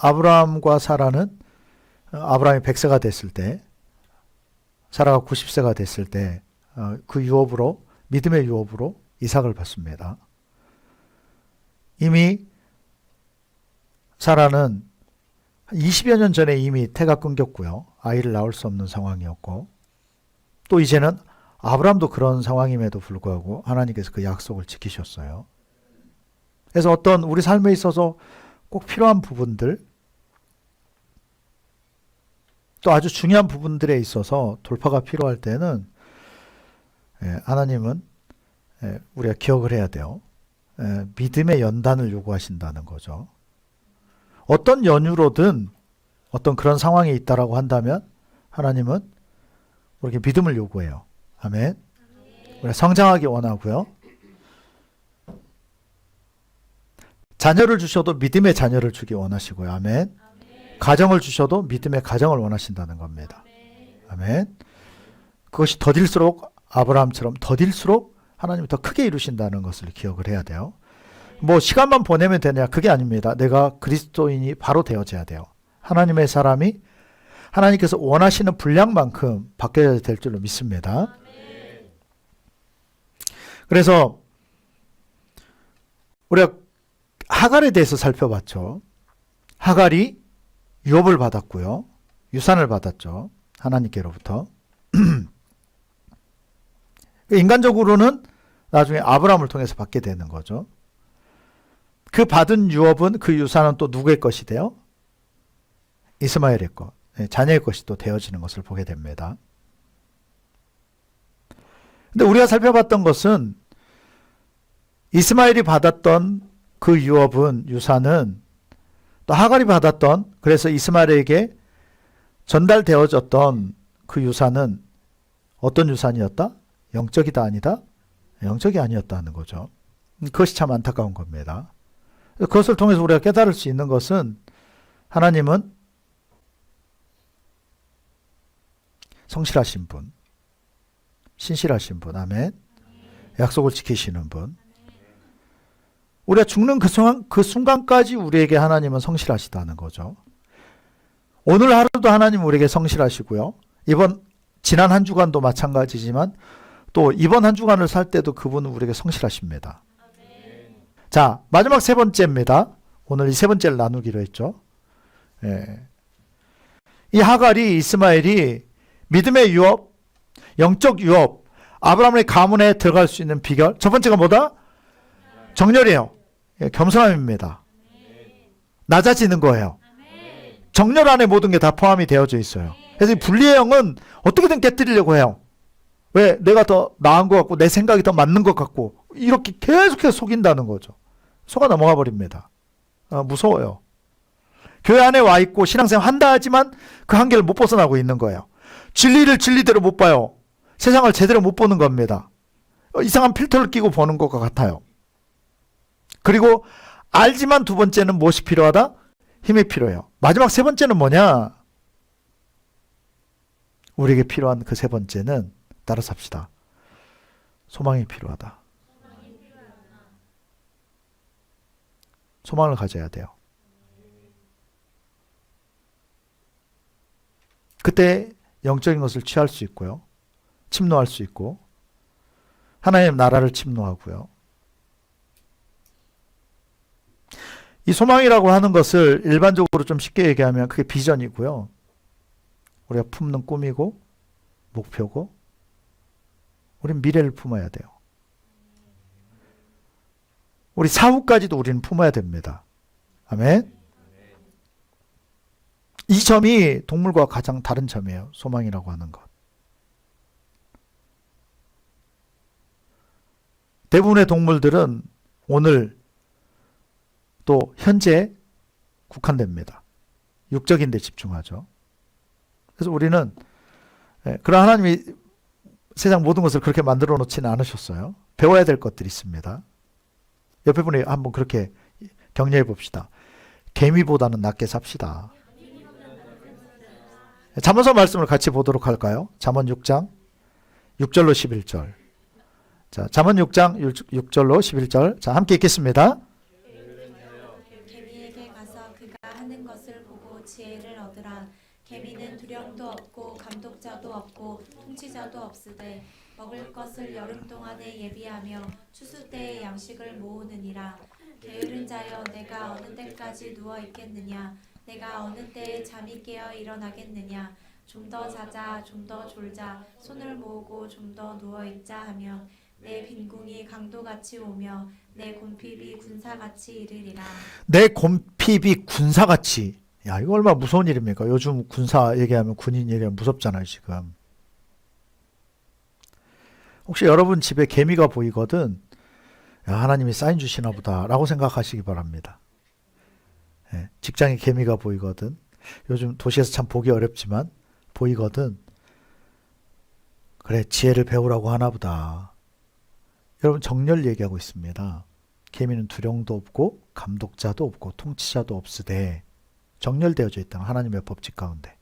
아브라함과 사라는 아브라함이 100세가 됐을 때, 사라가 90세가 됐을 때 그 유업으로, 믿음의 유업으로 이삭을 받습니다. 이미 사라는 20여 년 전에 이미 태가 끊겼고요. 아이를 낳을 수 없는 상황이었고, 또 이제는 아브라함도 그런 상황임에도 불구하고 하나님께서 그 약속을 지키셨어요. 그래서 어떤 우리 삶에 있어서 꼭 필요한 부분들, 또 아주 중요한 부분들에 있어서 돌파가 필요할 때는 하나님은 우리가 기억을 해야 돼요. 믿음의 연단을 요구하신다는 거죠. 어떤 연유로든 어떤 그런 상황이 있다라고 한다면 하나님은 우리에게 믿음을 요구해요. 아멘. 우리가 성장하기 원하고요. 자녀를 주셔도 믿음의 자녀를 주기 원하시고요. 아멘. 가정을 주셔도 믿음의 가정을 원하신다는 겁니다. 아멘. 그것이 더딜수록 아브라함처럼 더딜수록 하나님이 더 크게 이루신다는 것을 기억을 해야 돼요. 뭐 시간만 보내면 되냐, 그게 아닙니다. 내가 그리스도인이 바로 되어져야 돼요. 하나님의 사람이 하나님께서 원하시는 분량만큼 바뀌어야 될 줄로 믿습니다. 그래서 우리가 하갈에 대해서 살펴봤죠. 하갈이 유업을 받았고요. 유산을 받았죠. 하나님께로부터. 인간적으로는 나중에 아브라함을 통해서 받게 되는 거죠. 그 받은 유업은, 그 유산은 또 누구의 것이 돼요? 이스마엘의 것, 자녀의 것이 또 되어지는 것을 보게 됩니다. 근데 우리가 살펴봤던 것은 이스마엘이 받았던 그 유업은, 유산은 또 하갈이 받았던, 그래서 이스마엘에게 전달되어졌던 그 유산은 어떤 유산이었다? 영적이다 아니다? 영적이 아니었다는 거죠. 그것이 참 안타까운 겁니다. 그것을 통해서 우리가 깨달을 수 있는 것은 하나님은 성실하신 분, 신실하신 분, 아멘. 약속을 지키시는 분. 우리가 죽는 그 순간까지 우리에게 하나님은 성실하시다는 거죠. 오늘 하루도 하나님 우리에게 성실하시고요. 지난 한 주간도 마찬가지지만 또 이번 한 주간을 살 때도 그분은 우리에게 성실하십니다. 자, 마지막 세 번째입니다. 오늘 이 세 번째를 나누기로 했죠. 이 하갈이, 이스마엘이 믿음의 유업, 영적 유업, 아브라함의 가문에 들어갈 수 있는 비결. 첫 번째가 뭐다? 정렬이에요. 겸손함입니다. 낮아지는 거예요. 정렬 안에 모든 게 다 포함이 되어져 있어요. 그래서 이 분리의 영은 어떻게든 깨뜨리려고 해요. 왜? 내가 더 나은 것 같고 내 생각이 더 맞는 것 같고 이렇게 계속해서 속인다는 거죠. 속아 넘어가 버립니다. 무서워요. 교회 안에 와 있고 신앙생활 한다 하지만 그 한계를 못 벗어나고 있는 거예요. 진리를 진리대로 못 봐요. 세상을 제대로 못 보는 겁니다. 이상한 필터를 끼고 보는 것과 같아요. 그리고 알지만 두 번째는 무엇이 필요하다? 힘이 필요해요. 마지막 세 번째는 뭐냐? 우리에게 필요한 그 세 번째는 따라서 합시다. 소망이 필요하다. 소망을 가져야 돼요. 그때 영적인 것을 취할 수 있고요. 침노할 수 있고 하나님 나라를 침노하고요. 이 소망이라고 하는 것을 일반적으로 좀 쉽게 얘기하면 그게 비전이고요. 우리가 품는 꿈이고 목표고 우리는 미래를 품어야 돼요. 우리 사후까지도 우리는 품어야 됩니다. 아멘. 이 점이 동물과 가장 다른 점이에요. 소망이라고 하는 것. 대부분의 동물들은 오늘 또 현재 국한됩니다. 육적인 데 집중하죠. 그래서 우리는 그런 하나님이 세상 모든 것을 그렇게 만들어 놓지는 않으셨어요. 배워야 될 것들이 있습니다. 옆에 분이 한번 그렇게 격려해 봅시다. 개미보다는 낫게 삽시다. 잠언서 말씀을 같이 보도록 할까요? 잠언 6장 6절로 11절. 자, 잠언 6장 6절로 11절. 자, 함께 읽겠습니다. 개미에게 가서 그가 하는 것을 보고 지혜를 얻으라. 개미는 두령도 없고 감독자도 없고 통치자도 없으되 먹을 것을 여름 동안에 예비하며 추수 때에 양식을 모으느니라. 게으른 자여, 내가 어느 때까지 누워 있겠느냐? 내가 어느 때에 잠이 깨어 일어나겠느냐? 좀 더 자자, 좀 더 졸자, 손을 모으고 좀 더 누워 있자 하면 내 빈궁이 강도같이 오며 내 곰핍이 군사같이 이르리라. 내 곰핍이 군사같이. 야, 이거 얼마나 무서운 일입니까? 요즘 군사 얘기하면, 군인 얘기하면 무섭잖아요, 지금. 혹시 여러분 집에 개미가 보이거든, 야, 하나님이 사인 주시나 보다 라고 생각하시기 바랍니다. 예, 직장에 개미가 보이거든, 요즘 도시에서 참 보기 어렵지만 보이거든, 그래, 지혜를 배우라고 하나 보다. 여러분, 정렬 얘기하고 있습니다. 개미는 두령도 없고 감독자도 없고 통치자도 없으되, 정렬되어져 있다는 하나님의 법칙 가운데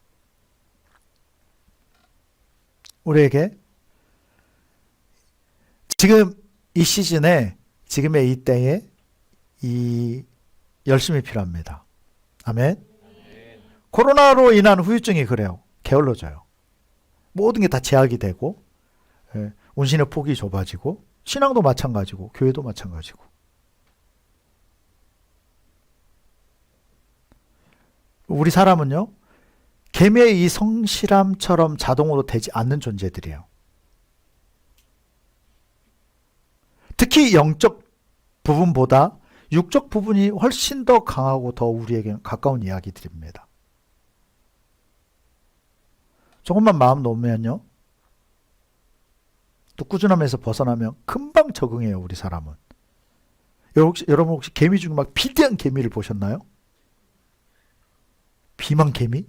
우리에게 지금 이 시즌에, 지금의 이 때에 이 열심이 필요합니다. 아멘. 코로나로 인한 후유증이 그래요. 게을러져요. 모든 게 다 제약이 되고, 운신의 폭이 좁아지고, 신앙도 마찬가지고 교회도 마찬가지고. 우리 사람은요, 개미의 이 성실함처럼 자동으로 되지 않는 존재들이에요. 특히 영적 부분보다 육적 부분이 훨씬 더 강하고 더 우리에게는 가까운 이야기들입니다. 조금만 마음 놓으면요, 또 꾸준함에서 벗어나면 금방 적응해요, 우리 사람은. 여러분 혹시 개미 중에 막 비대한 개미를 보셨나요? 비만 개미?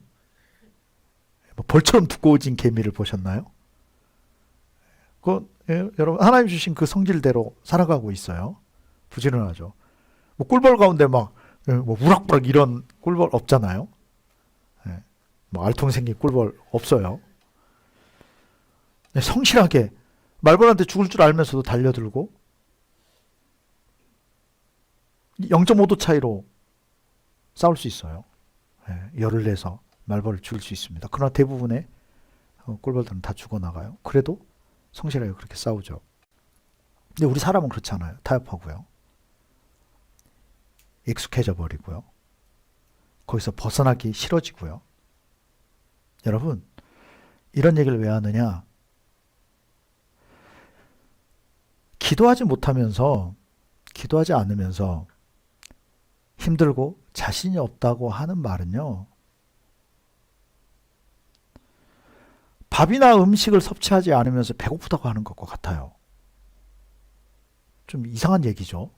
벌처럼 두꺼워진 개미를 보셨나요? 여러분, 하나님 주신 그 성질대로 살아가고 있어요. 부지런하죠. 뭐 꿀벌 가운데 막 뭐 우락부락 이런 꿀벌 없잖아요. 뭐 알통 생긴 꿀벌 없어요. 성실하게 말벌한테 죽을 줄 알면서도 달려들고 0.5도 차이로 싸울 수 있어요. 열을 내서 말벌을 죽일 수 있습니다. 그러나 대부분의 꿀벌들은 다 죽어나가요. 그래도 성실하게 그렇게 싸우죠. 근데 우리 사람은 그렇잖아요. 타협하고요. 익숙해져 버리고요. 거기서 벗어나기 싫어지고요. 여러분, 이런 얘기를 왜 하느냐? 기도하지 못하면서, 기도하지 않으면서 힘들고 자신이 없다고 하는 말은요, 밥이나 음식을 섭취하지 않으면서 배고프다고 하는 것과 같아요. 좀 이상한 얘기죠.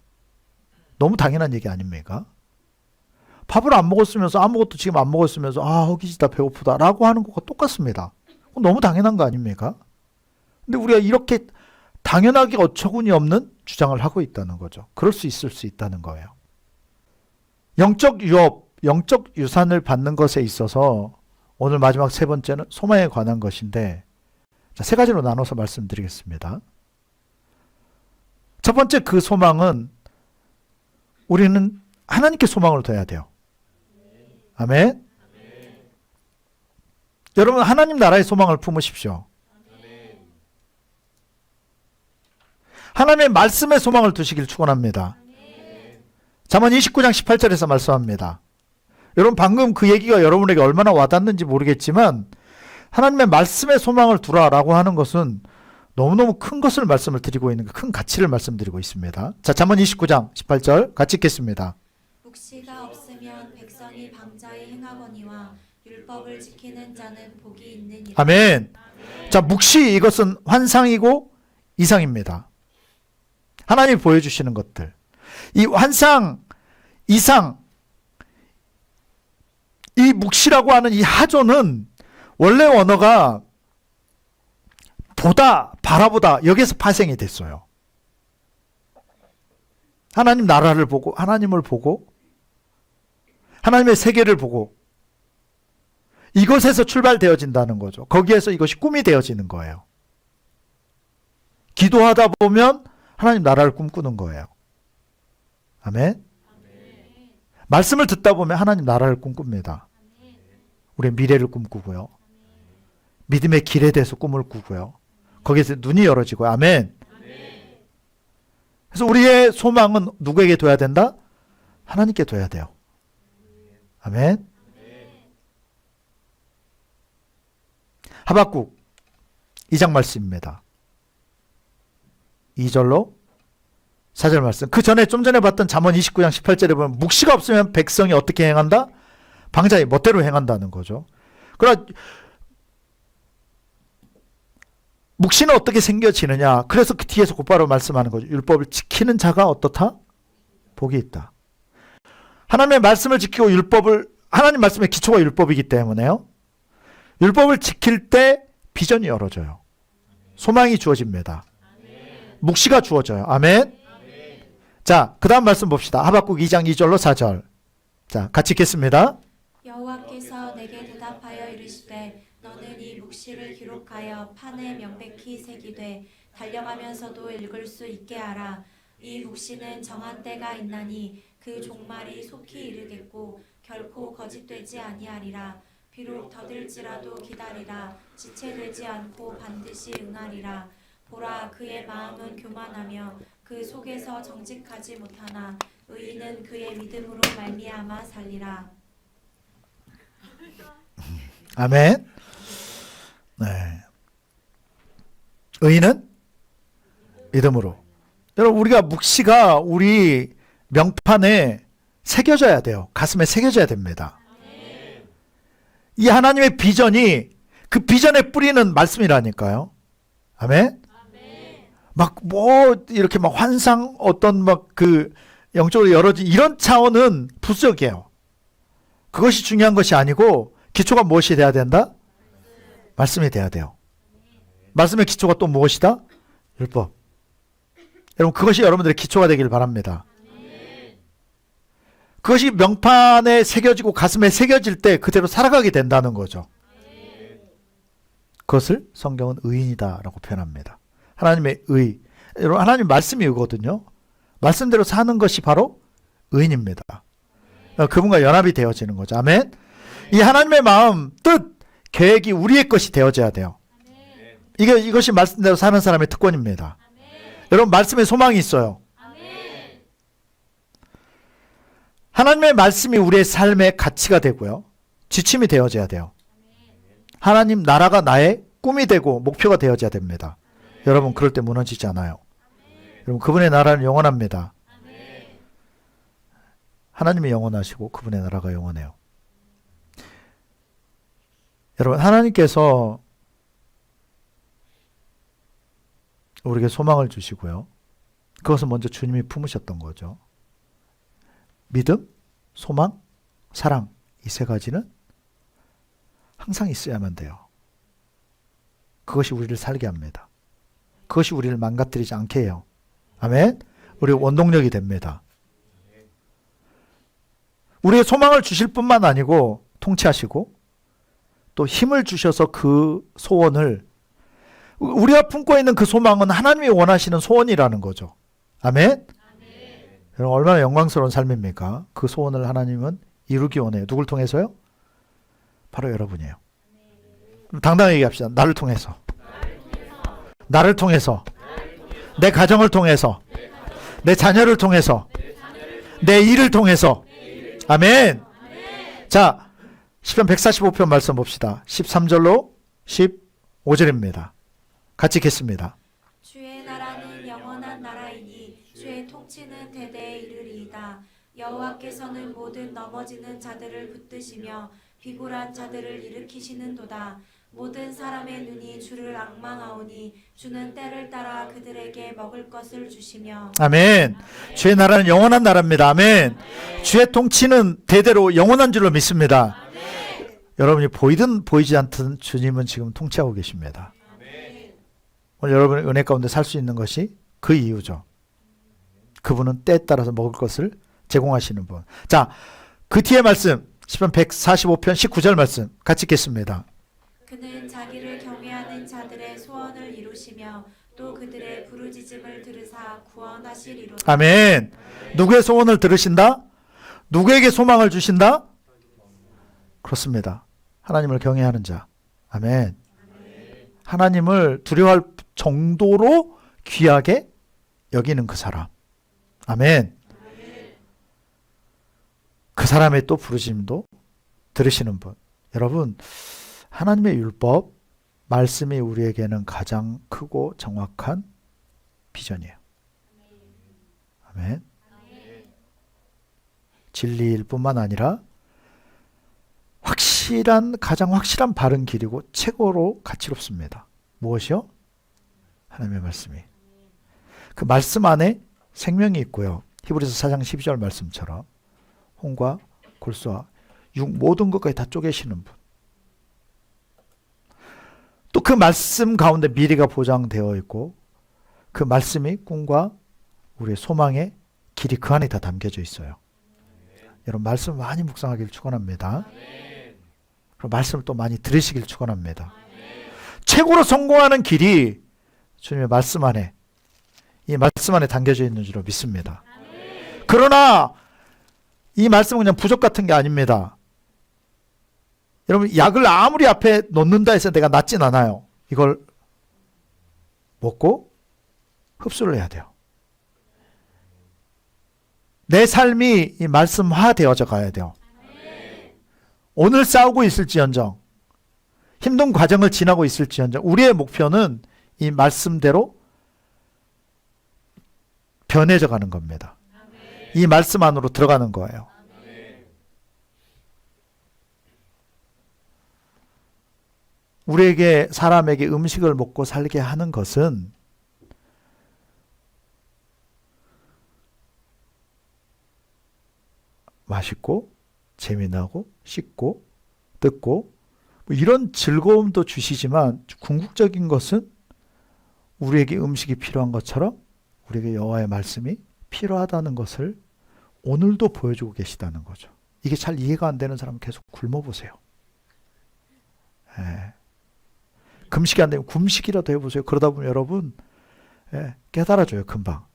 너무 당연한 얘기 아닙니까? 밥을 안 먹었으면서, 아무것도 지금 안 먹었으면서 허기지다, 배고프다 라고 하는 것과 똑같습니다. 너무 당연한 거 아닙니까? 근데 우리가 이렇게 당연하게 어처구니 없는 주장을 하고 있다는 거죠. 그럴 수 있을 수 있다는 거예요. 영적 유업, 영적 유산을 받는 것에 있어서 오늘 마지막 세 번째는 소망에 관한 것인데, 세 가지로 나눠서 말씀드리겠습니다. 첫 번째, 그 소망은 우리는 하나님께 소망을 둬야 돼요. 아멘. 여러분, 하나님 나라의 소망을 품으십시오. 하나님의 말씀의 소망을 두시길 축원합니다. 잠언 29장 18절에서 말씀합니다. 여러분, 방금 그 얘기가 여러분에게 얼마나 와닿는지 모르겠지만 하나님의 말씀의 소망을 두라라고 하는 것은 너무너무 큰 것을 말씀을 드리고 있는, 큰 가치를 말씀드리고 있습니다. 자, 잠언 29장 18절 같이 읽겠습니다. 묵시가 없으면 백성이 방자히 행하거니와 율법을 지키는 자는 복이 있느니라. 아멘. 자, 묵시, 이것은 환상이고 이상입니다. 하나님이 보여주시는 것들. 이 환상, 이상, 이 묵시라고 하는 이 하조는 원래 원어가 보다, 바라보다, 여기서 파생이 됐어요. 하나님 나라를 보고, 하나님을 보고, 하나님의 세계를 보고, 이것에서 출발되어진다는 거죠. 거기에서 이것이 꿈이 되어지는 거예요. 기도하다 보면 하나님 나라를 꿈꾸는 거예요. 아멘. 말씀을 듣다 보면 하나님 나라를 꿈꿉니다. 우리의 미래를 꿈꾸고요. 믿음의 길에 대해서 꿈을 꾸고요. 거기에서 눈이 열어지고요. 아멘. 그래서 우리의 소망은 누구에게 둬야 된다? 하나님께 둬야 돼요. 아멘. 하박국 2장 말씀입니다. 2절로 4절 말씀. 그 전에 좀 전에 봤던 잠언 29장 18절에 보면 묵시가 없으면 백성이 어떻게 행한다? 방자의 멋대로 행한다는 거죠. 그러나 묵시는 어떻게 생겨지느냐? 그래서 그 뒤에서 곧바로 말씀하는 거죠. 율법을 지키는 자가 어떻다? 복이 있다. 하나님의 말씀을 지키고 하나님 말씀의 기초가 율법이기 때문에요. 율법을 지킬 때 비전이 열어져요. 소망이 주어집니다. 묵시가 주어져요. 아멘. 자, 그 다음 말씀 봅시다. 하박국 2장 2절로 4절. 자, 같이 읽겠습니다. 여호와께서 내게 대답하여 이르시되 너는 이 묵시를 기록하여 판에 명백히 새기되 달려가면서도 읽을 수 있게 하라. 이 묵시는 정한 때가 있나니 그 종말이 속히 이르겠고 결코 거짓되지 아니하리라. 비록 더딜지라도 기다리라. 지체되지 않고 반드시 응하리라. 보라, 그의 마음은 교만하며 그 속에서 정직하지 못하나 의인은 그의 믿음으로 말미암아 살리라. 아멘. 네. 의인은 믿음으로. 여러분, 우리가 묵시가 우리 명판에 새겨져야 돼요. 가슴에 새겨져야 됩니다. 이 하나님의 비전이 그 비전의 뿌리는 말씀이라니까요. 아멘. 막 이렇게 막 환상 어떤 막 그 영적으로 열어진 이런 차원은 부수적이에요. 그것이 중요한 것이 아니고 기초가 무엇이 돼야 된다? 말씀이 돼야 돼요. 말씀의 기초가 또 무엇이다? 율법. 여러분, 그것이 여러분들의 기초가 되길 바랍니다. 그것이 명판에 새겨지고 가슴에 새겨질 때 그대로 살아가게 된다는 거죠. 그것을 성경은 의인이다라고 표현합니다. 하나님의 의. 여러분, 하나님 말씀이 의거든요. 말씀대로 사는 것이 바로 의인입니다. 그분과 연합이 되어지는 거죠. 아멘. 이 하나님의 마음, 뜻, 계획이 우리의 것이 되어져야 돼요. 이것이 말씀대로 사는 사람의 특권입니다. 여러분, 말씀에 소망이 있어요. 하나님의 말씀이 우리의 삶의 가치가 되고요. 지침이 되어져야 돼요. 하나님 나라가 나의 꿈이 되고 목표가 되어져야 됩니다. 여러분, 그럴 때 무너지지 않아요. 여러분, 그분의 나라는 영원합니다. 하나님이 영원하시고 그분의 나라가 영원해요. 여러분, 하나님께서 우리에게 소망을 주시고요. 그것은 먼저 주님이 품으셨던 거죠. 믿음, 소망, 사랑, 이 세 가지는 항상 있어야만 돼요. 그것이 우리를 살게 합니다. 그것이 우리를 망가뜨리지 않게 해요. 아멘. 우리 원동력이 됩니다. 우리의 소망을 주실 뿐만 아니고 통치하시고 또 힘을 주셔서 그 소원을, 우리가 품고 있는 그 소망은 하나님이 원하시는 소원이라는 거죠. 아멘. 여러분, 얼마나 영광스러운 삶입니까? 그 소원을 하나님은 이루기 원해요. 누굴 통해서요? 바로 여러분이에요. 당당하게 얘기합시다. 나를 통해서. 나를 통해서. 내 가정을 통해서. 내 자녀를 통해서. 내 일을 통해서. 아멘. 자, 시편 145편 말씀 봅시다. 13절로 15절입니다. 같이 읽겠습니다. 주의 나라는 영원한 나라이니 주의 통치는 대대에 이르리이다. 여호와께서는 모든 넘어지는 자들을 붙드시며 비굴한 자들을 일으키시는도다. 모든 사람의 눈이 주를 앙망하오니 주는 때를 따라 그들에게 먹을 것을 주시며. 아멘. 주의 나라는 영원한 나라입니다. 아멘. 주의 통치는 대대로 영원한 줄로 믿습니다. 여러분이 보이든 보이지 않든 주님은 지금 통치하고 계십니다. 오늘 여러분의 은혜 가운데 살 수 있는 것이 그 이유죠. 그분은 때에 따라서 먹을 것을 제공하시는 분. 자, 그 뒤에 말씀 시편 145편 19절 말씀 같이 읽겠습니다. 그는 자기를 경외하는 자들의 소원을 이루시며 또 그들의 부르짖음을 들으사 구원하시리로다. 아멘. 누구의 소원을 들으신다? 누구에게 소망을 주신다? 그렇습니다. 하나님을 경외하는 자. 아멘. 하나님을 두려워할 정도로 귀하게 여기는 그 사람. 아멘. 그 사람의 또 부르심도 들으시는 분. 여러분, 하나님의 율법, 말씀이 우리에게는 가장 크고 정확한 비전이에요. 아멘. 진리일 뿐만 아니라 가장 확실한 바른 길이고 최고로 가치롭습니다. 무엇이요? 하나님의 말씀이. 그 말씀 안에 생명이 있고요. 히브리서 4장 12절 말씀처럼 혼과 골수와 육 모든 것까지 다 쪼개시는 분. 또 그 말씀 가운데 미래가 보장되어 있고 그 말씀이 꿈과 우리의 소망의 길이 그 안에 다 담겨져 있어요. 여러분 말씀 많이 묵상하기를 축원합니다. 그리고 말씀을 또 많이 들으시길 축원합니다. 최고로 성공하는 길이 주님의 말씀 안에 이 말씀 안에 담겨져 있는 줄로 믿습니다. 그러나 이 말씀은 그냥 부적 같은 게 아닙니다. 여러분 약을 아무리 앞에 놓는다 해서 내가 낫진 않아요. 이걸 먹고 흡수를 해야 돼요. 내 삶이 이 말씀화 되어져 가야 돼요. 오늘 싸우고 있을지언정 힘든 과정을 지나고 있을지언정 우리의 목표는 이 말씀대로 변해져 가는 겁니다. 이 말씀 안으로 들어가는 거예요. 우리에게 사람에게 음식을 먹고 살게 하는 것은 맛있고 재미나고 씻고 듣고 뭐 이런 즐거움도 주시지만 궁극적인 것은 우리에게 음식이 필요한 것처럼 우리에게 여호와의 말씀이 필요하다는 것을 오늘도 보여주고 계시다는 거죠. 이게 잘 이해가 안 되는 사람은 계속 굶어보세요. 금식이 안 되면 굶식이라도 해보세요. 그러다 보면 여러분 깨달아져요. 금방.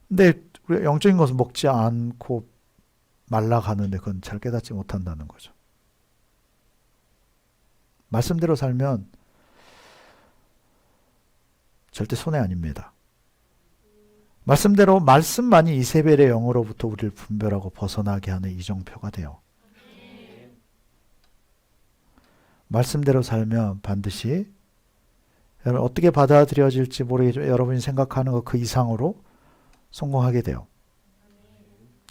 근데 우리가 영적인 것을 먹지 않고 말라가는데 그건 잘 깨닫지 못한다는 거죠. 말씀대로 살면 절대 손해 아닙니다. 말씀대로 말씀만이 이세벨의 영으로부터 우리를 분별하고 벗어나게 하는 이정표가 돼요. 말씀대로 살면 반드시 여러분 어떻게 받아들여질지 모르겠지만 여러분이 생각하는 것 그 이상으로 성공하게 돼요.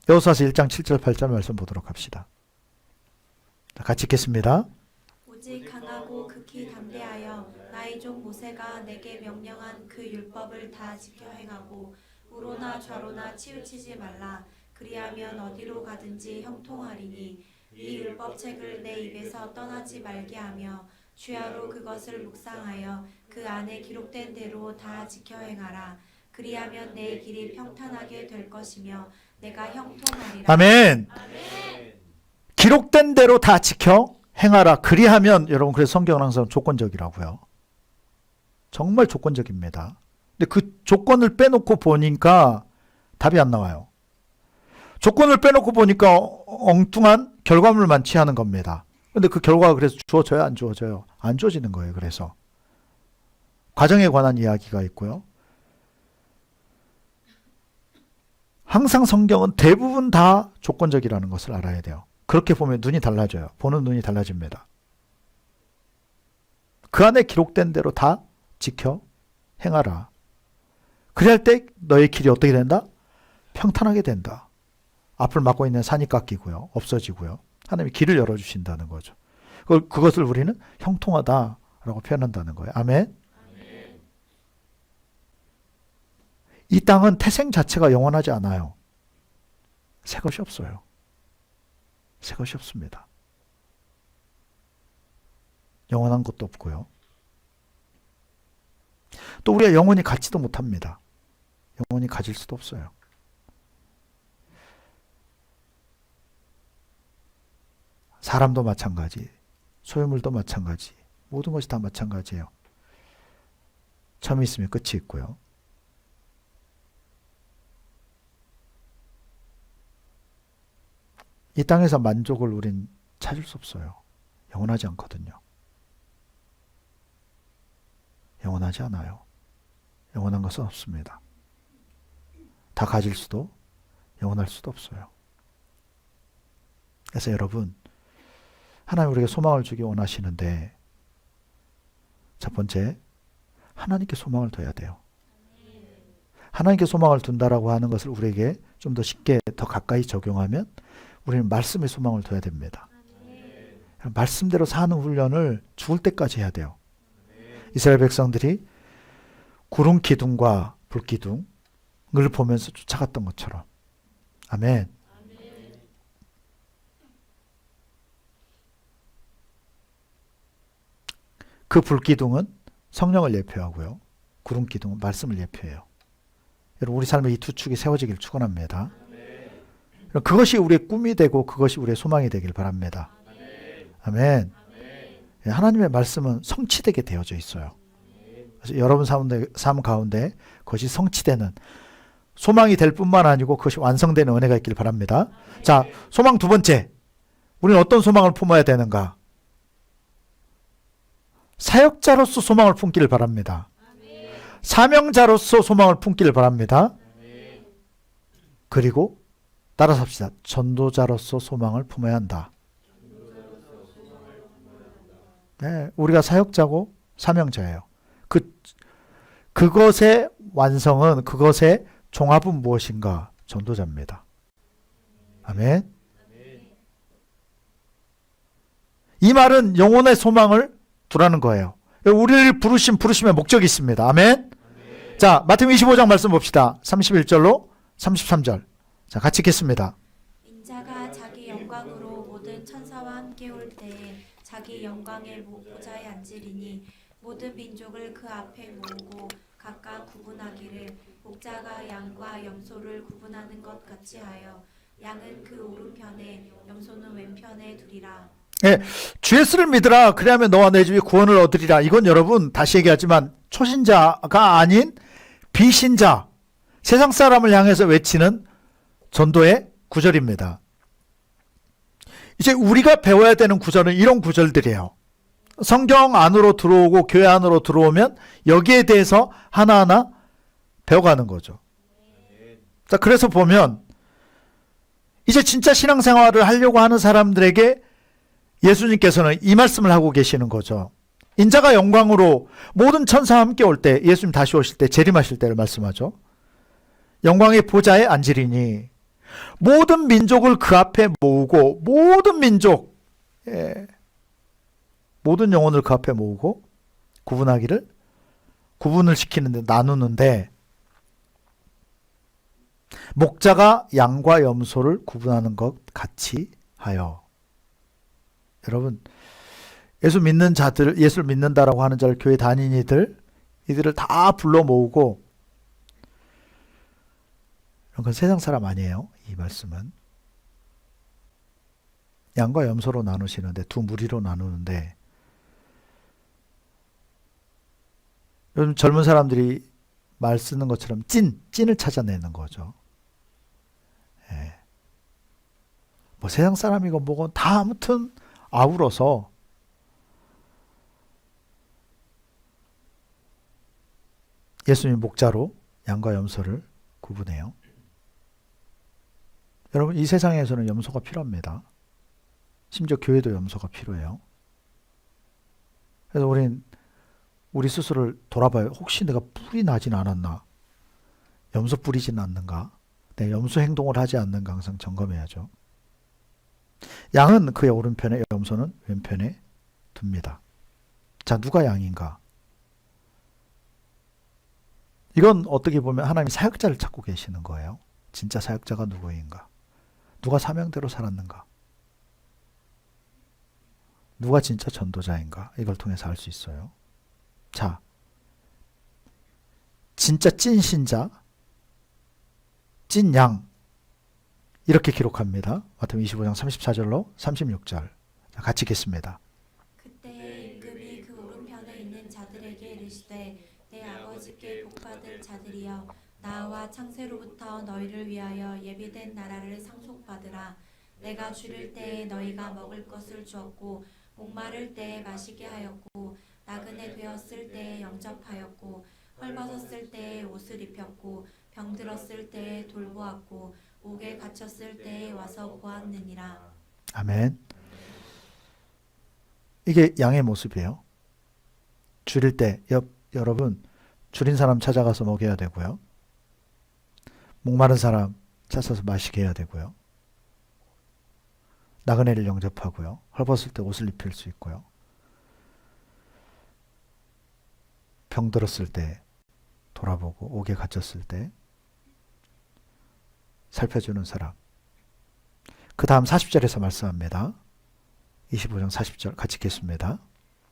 여호수아서 1장 7절 8절 말씀 보도록 합시다. 같이 읽겠습니다. 오직 강하고 극히 담대하여 나의 종 모세가 내게 명령한 그 율법을 다 지켜 행하고 우로나 좌로나 치우치지 말라. 그리하면 어디로 가든지 형통하리니 이 율법책을 내 입에서 떠나지 말게 하며 주야로 그것을 묵상하여 그 안에 기록된 대로 다 지켜 행하라. 그리하면 내 길이 평탄하게 될 것이며 내가 형통하리라. 아멘. 기록된 대로 다 지켜 행하라. 그리하면 여러분 그래서 성경은 항상 조건적이라고요. 정말 조건적입니다. 근데 그 조건을 빼놓고 보니까 답이 안 나와요. 조건을 빼놓고 보니까 엉뚱한 결과물만 취하는 겁니다. 근데 그 결과가 그래서 주어져요? 안 주어져요? 안 주어지는 거예요. 그래서 과정에 관한 이야기가 있고요. 항상 성경은 대부분 다 조건적이라는 것을 알아야 돼요. 그렇게 보면 눈이 달라져요. 보는 눈이 달라집니다. 그 안에 기록된 대로 다 지켜 행하라. 그럴 때 너의 길이 어떻게 된다? 평탄하게 된다. 앞을 막고 있는 산이 깎이고요. 없어지고요. 하나님이 길을 열어주신다는 거죠. 그것을 우리는 형통하다라고 표현한다는 거예요. 아멘. 이 땅은 태생 자체가 영원하지 않아요. 새 것이 없어요. 새 것이 없습니다. 영원한 것도 없고요. 또 우리가 영원히 갖지도 못합니다. 영원히 가질 수도 없어요. 사람도 마찬가지, 소유물도 마찬가지, 모든 것이 다 마찬가지예요. 처음이 있으면 끝이 있고요. 이 땅에서 만족을 우린 찾을 수 없어요. 영원하지 않거든요. 영원하지 않아요. 영원한 것은 없습니다. 다 가질 수도 영원할 수도 없어요. 그래서 여러분, 하나님 우리에게 소망을 주기 원하시는데 첫 번째, 하나님께 소망을 둬야 돼요. 하나님께 소망을 둔다라고 하는 것을 우리에게 좀 더 쉽게 더 가까이 적용하면 우리는 말씀에 소망을 둬야 됩니다. 말씀대로 사는 훈련을 죽을 때까지 해야 돼요. 이스라엘 백성들이 구름 기둥과 불 기둥을 보면서 쫓아갔던 것처럼. 아멘. 그 불기둥은 성령을 예표하고요. 구름 기둥은 말씀을 예표해요. 여러분, 우리 삶에 이 두 축이 세워지길 축원합니다. 그것이 우리의 꿈이 되고 그것이 우리의 소망이 되길 바랍니다. 아멘. 하나님의 말씀은 성취되게 되어져 있어요. 그래서 여러분 삶 가운데 그것이 성취되는 소망이 될 뿐만 아니고 그것이 완성되는 은혜가 있길 바랍니다. 자, 소망 두 번째. 우리는 어떤 소망을 품어야 되는가? 사역자로서 소망을 품기를 바랍니다. 사명자로서 소망을 품기를 바랍니다. 그리고 따라서 합시다. 전도자로서 소망을 품어야 한다. 네, 우리가 사역자고 사명자예요. 그것의 완성은, 그것의 종합은 무엇인가? 전도자입니다. 아멘. 이 말은 영혼의 소망을 두라는 거예요. 우리를 부르심의 목적이 있습니다. 아멘. 자, 마태복음 25장 말씀 봅시다. 31절로 33절. 자, 같이 읽겠습니다. 인자가 자기 영광으로 모든 천사와 함께 올 때에 자기 영광의 보좌에 앉으리니 모든 민족을 그 앞에 모으고 각각 구분하기를 목자가 양과 염소를 구분하는 것 같이 하여 양은 그 오른편에 염소는 왼편에 두리라. 예, 주 예수를 믿으라. 그리하면 너와 내 집이 구원을 얻으리라. 이건 여러분 다시 얘기하지만 초신자가 아닌 비신자, 세상 사람을 향해서 외치는 전도의 구절입니다. 이제 우리가 배워야 되는 구절은 이런 구절들이에요. 성경 안으로 들어오고 교회 안으로 들어오면 여기에 대해서 하나하나 배워가는 거죠. 자, 그래서 보면 이제 진짜 신앙생활을 하려고 하는 사람들에게 예수님께서는 이 말씀을 하고 계시는 거죠. 인자가 영광으로 모든 천사와 함께 올 때, 예수님 다시 오실 때, 재림하실 때를 말씀하죠. 영광의 보좌에 앉으리니 모든 민족을 그 앞에 모으고 모든 민족, 모든 영혼을 그 앞에 모으고 구분을 시키는데, 나누는데 목자가 양과 염소를 구분하는 것 같이 하여. 여러분, 예수 믿는 자들, 예수를 믿는다라고 하는 자를 교회 다니는 이들을 다 불러 모으고, 그건 세상 사람 아니에요. 이 말씀은 양과 염소로 나누시는데, 두 무리로 나누는데, 요즘 젊은 사람들이 말 쓰는 것처럼 찐을 찾아내는 거죠. 예. 뭐 세상 사람이고 뭐고 다 아무튼 아우러서 예수님 목자로 양과 염소를 구분해요. 여러분, 이 세상에서는 염소가 필요합니다. 심지어 교회도 염소가 필요해요. 그래서 우리 스스로를 돌아봐요. 혹시 내가 뿔이 나진 않았나? 염소 뿌리진 않는가? 내 염소 행동을 하지 않는가 항상 점검해야죠. 양은 그의 오른편에, 염소는 왼편에 둡니다. 자, 누가 양인가? 이건 어떻게 보면 하나님이 사역자를 찾고 계시는 거예요. 진짜 사역자가 누구인가? 누가 사명대로 살았는가? 누가 진짜 전도자인가? 이걸 통해서 알 수 있어요. 자, 진짜 찐 신자, 찐 양, 이렇게 기록합니다. 마태복음 25장 34절로 36절. 자, 같이 읽겠습니다. 그때 임금이 그 오른편에 있는 자들에게 이르시되 내 아버지께 복받을 자들이여 나와 창세로부터 너희를 위하여 예비된 나라를 상속받으라. 내가 줄일 때에 너희가 먹을 것을 주었고 목마를 때에 마시게 하였고 나그네 되었을 때에 영접하였고 헐벗었을 때에 옷을 입혔고 병들었을 때에 돌보았고 옥에 갇혔을 때에 와서 보았느니라. 아멘. 이게 양의 모습이에요. 줄일 때 여러분 줄인 사람 찾아가서 먹여야 되고요. 목마른 사람 찾아서 마시게 해야 되고요. 나그네를 영접하고요. 헐벗을 때 옷을 입힐 수 있고요. 병들었을 때 돌아보고 옥에 갇혔을 때 살펴주는 사람. 그 다음 40절에서 말씀합니다. 25장 40절 같이 읽겠습니다.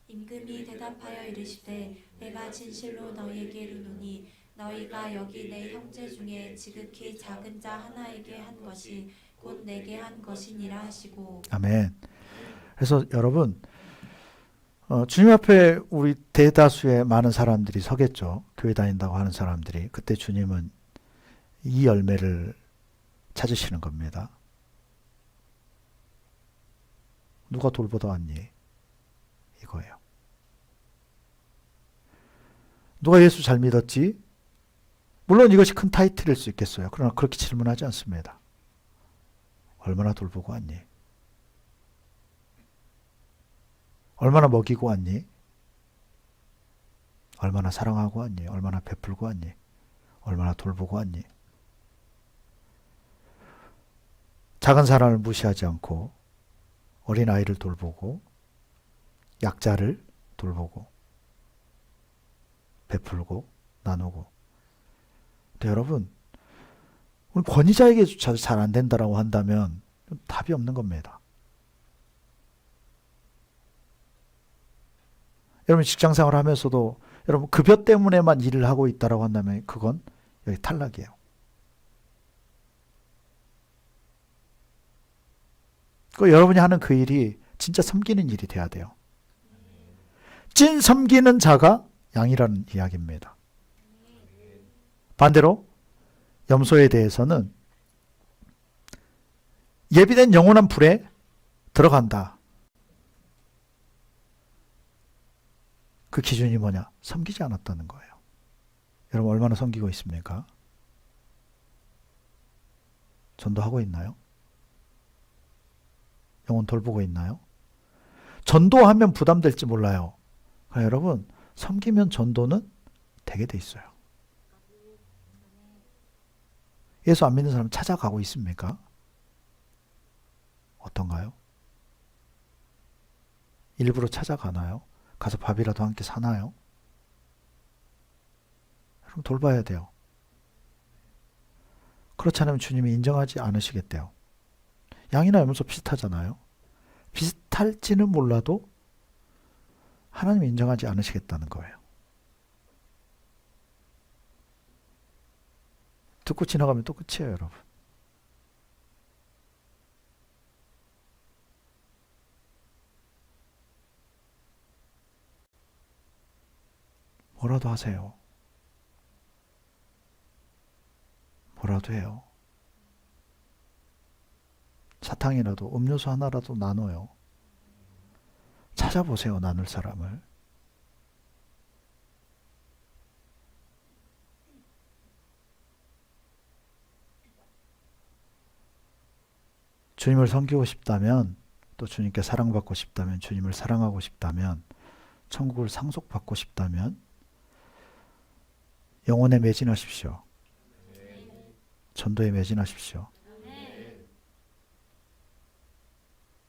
임금이 대답하여 이르시되 내가 진실로 너희에게 이르노니 너희가 여기 내 형제 중에 지극히 작은 자 하나에게 한 것이 곧 내게 한 것이니라 하시고. 아멘. 그래서 여러분 주님 앞에 우리 대다수의 많은 사람들이 서겠죠. 교회 다닌다고 하는 사람들이. 그때 주님은 이 열매를 찾으시는 겁니다. 누가 돌보다 왔니? 이거예요. 누가 예수 잘 믿었지? 물론 이것이 큰 타이틀일 수 있겠어요. 그러나 그렇게 질문하지 않습니다. 얼마나 돌보고 왔니? 얼마나 먹이고 왔니? 얼마나 사랑하고 왔니? 얼마나 베풀고 왔니? 얼마나 돌보고 왔니? 작은 사람을 무시하지 않고 어린아이를 돌보고 약자를 돌보고 베풀고 나누고. 근데 여러분 우리 권위자에게조차도 잘 안 된다라고 한다면 답이 없는 겁니다. 여러분 직장생활 하면서도 여러분 급여 때문에만 일을 하고 있다라고 한다면 그건 여기 탈락이에요. 그 여러분이 하는 그 일이 진짜 섬기는 일이 돼야 돼요. 찐 섬기는 자가 양이라는 이야기입니다. 반대로 염소에 대해서는 예비된 영원한 불에 들어간다. 그 기준이 뭐냐? 섬기지 않았다는 거예요. 여러분 얼마나 섬기고 있습니까? 전도하고 있나요? 영혼 돌보고 있나요? 전도하면 부담될지 몰라요. 그러나 여러분 섬기면 전도는 되게 돼 있어요. 예수 안 믿는 사람 찾아가고 있습니까? 어떤가요? 일부러 찾아가나요? 가서 밥이라도 함께 사나요? 여러분 돌봐야 돼요. 그렇지 않으면 주님이 인정하지 않으시겠대요. 양이나 염소 비슷하잖아요. 비슷할지는 몰라도 하나님이 인정하지 않으시겠다는 거예요. 듣고 지나가면 또 끝이에요, 여러분. 뭐라도 하세요. 뭐라도 해요. 사탕이라도 음료수 하나라도 나눠요. 찾아보세요, 나눌 사람을. 주님을 섬기고 싶다면, 또 주님께 사랑받고 싶다면, 주님을 사랑하고 싶다면, 천국을 상속받고 싶다면 영혼에 매진하십시오. 전도에 매진하십시오.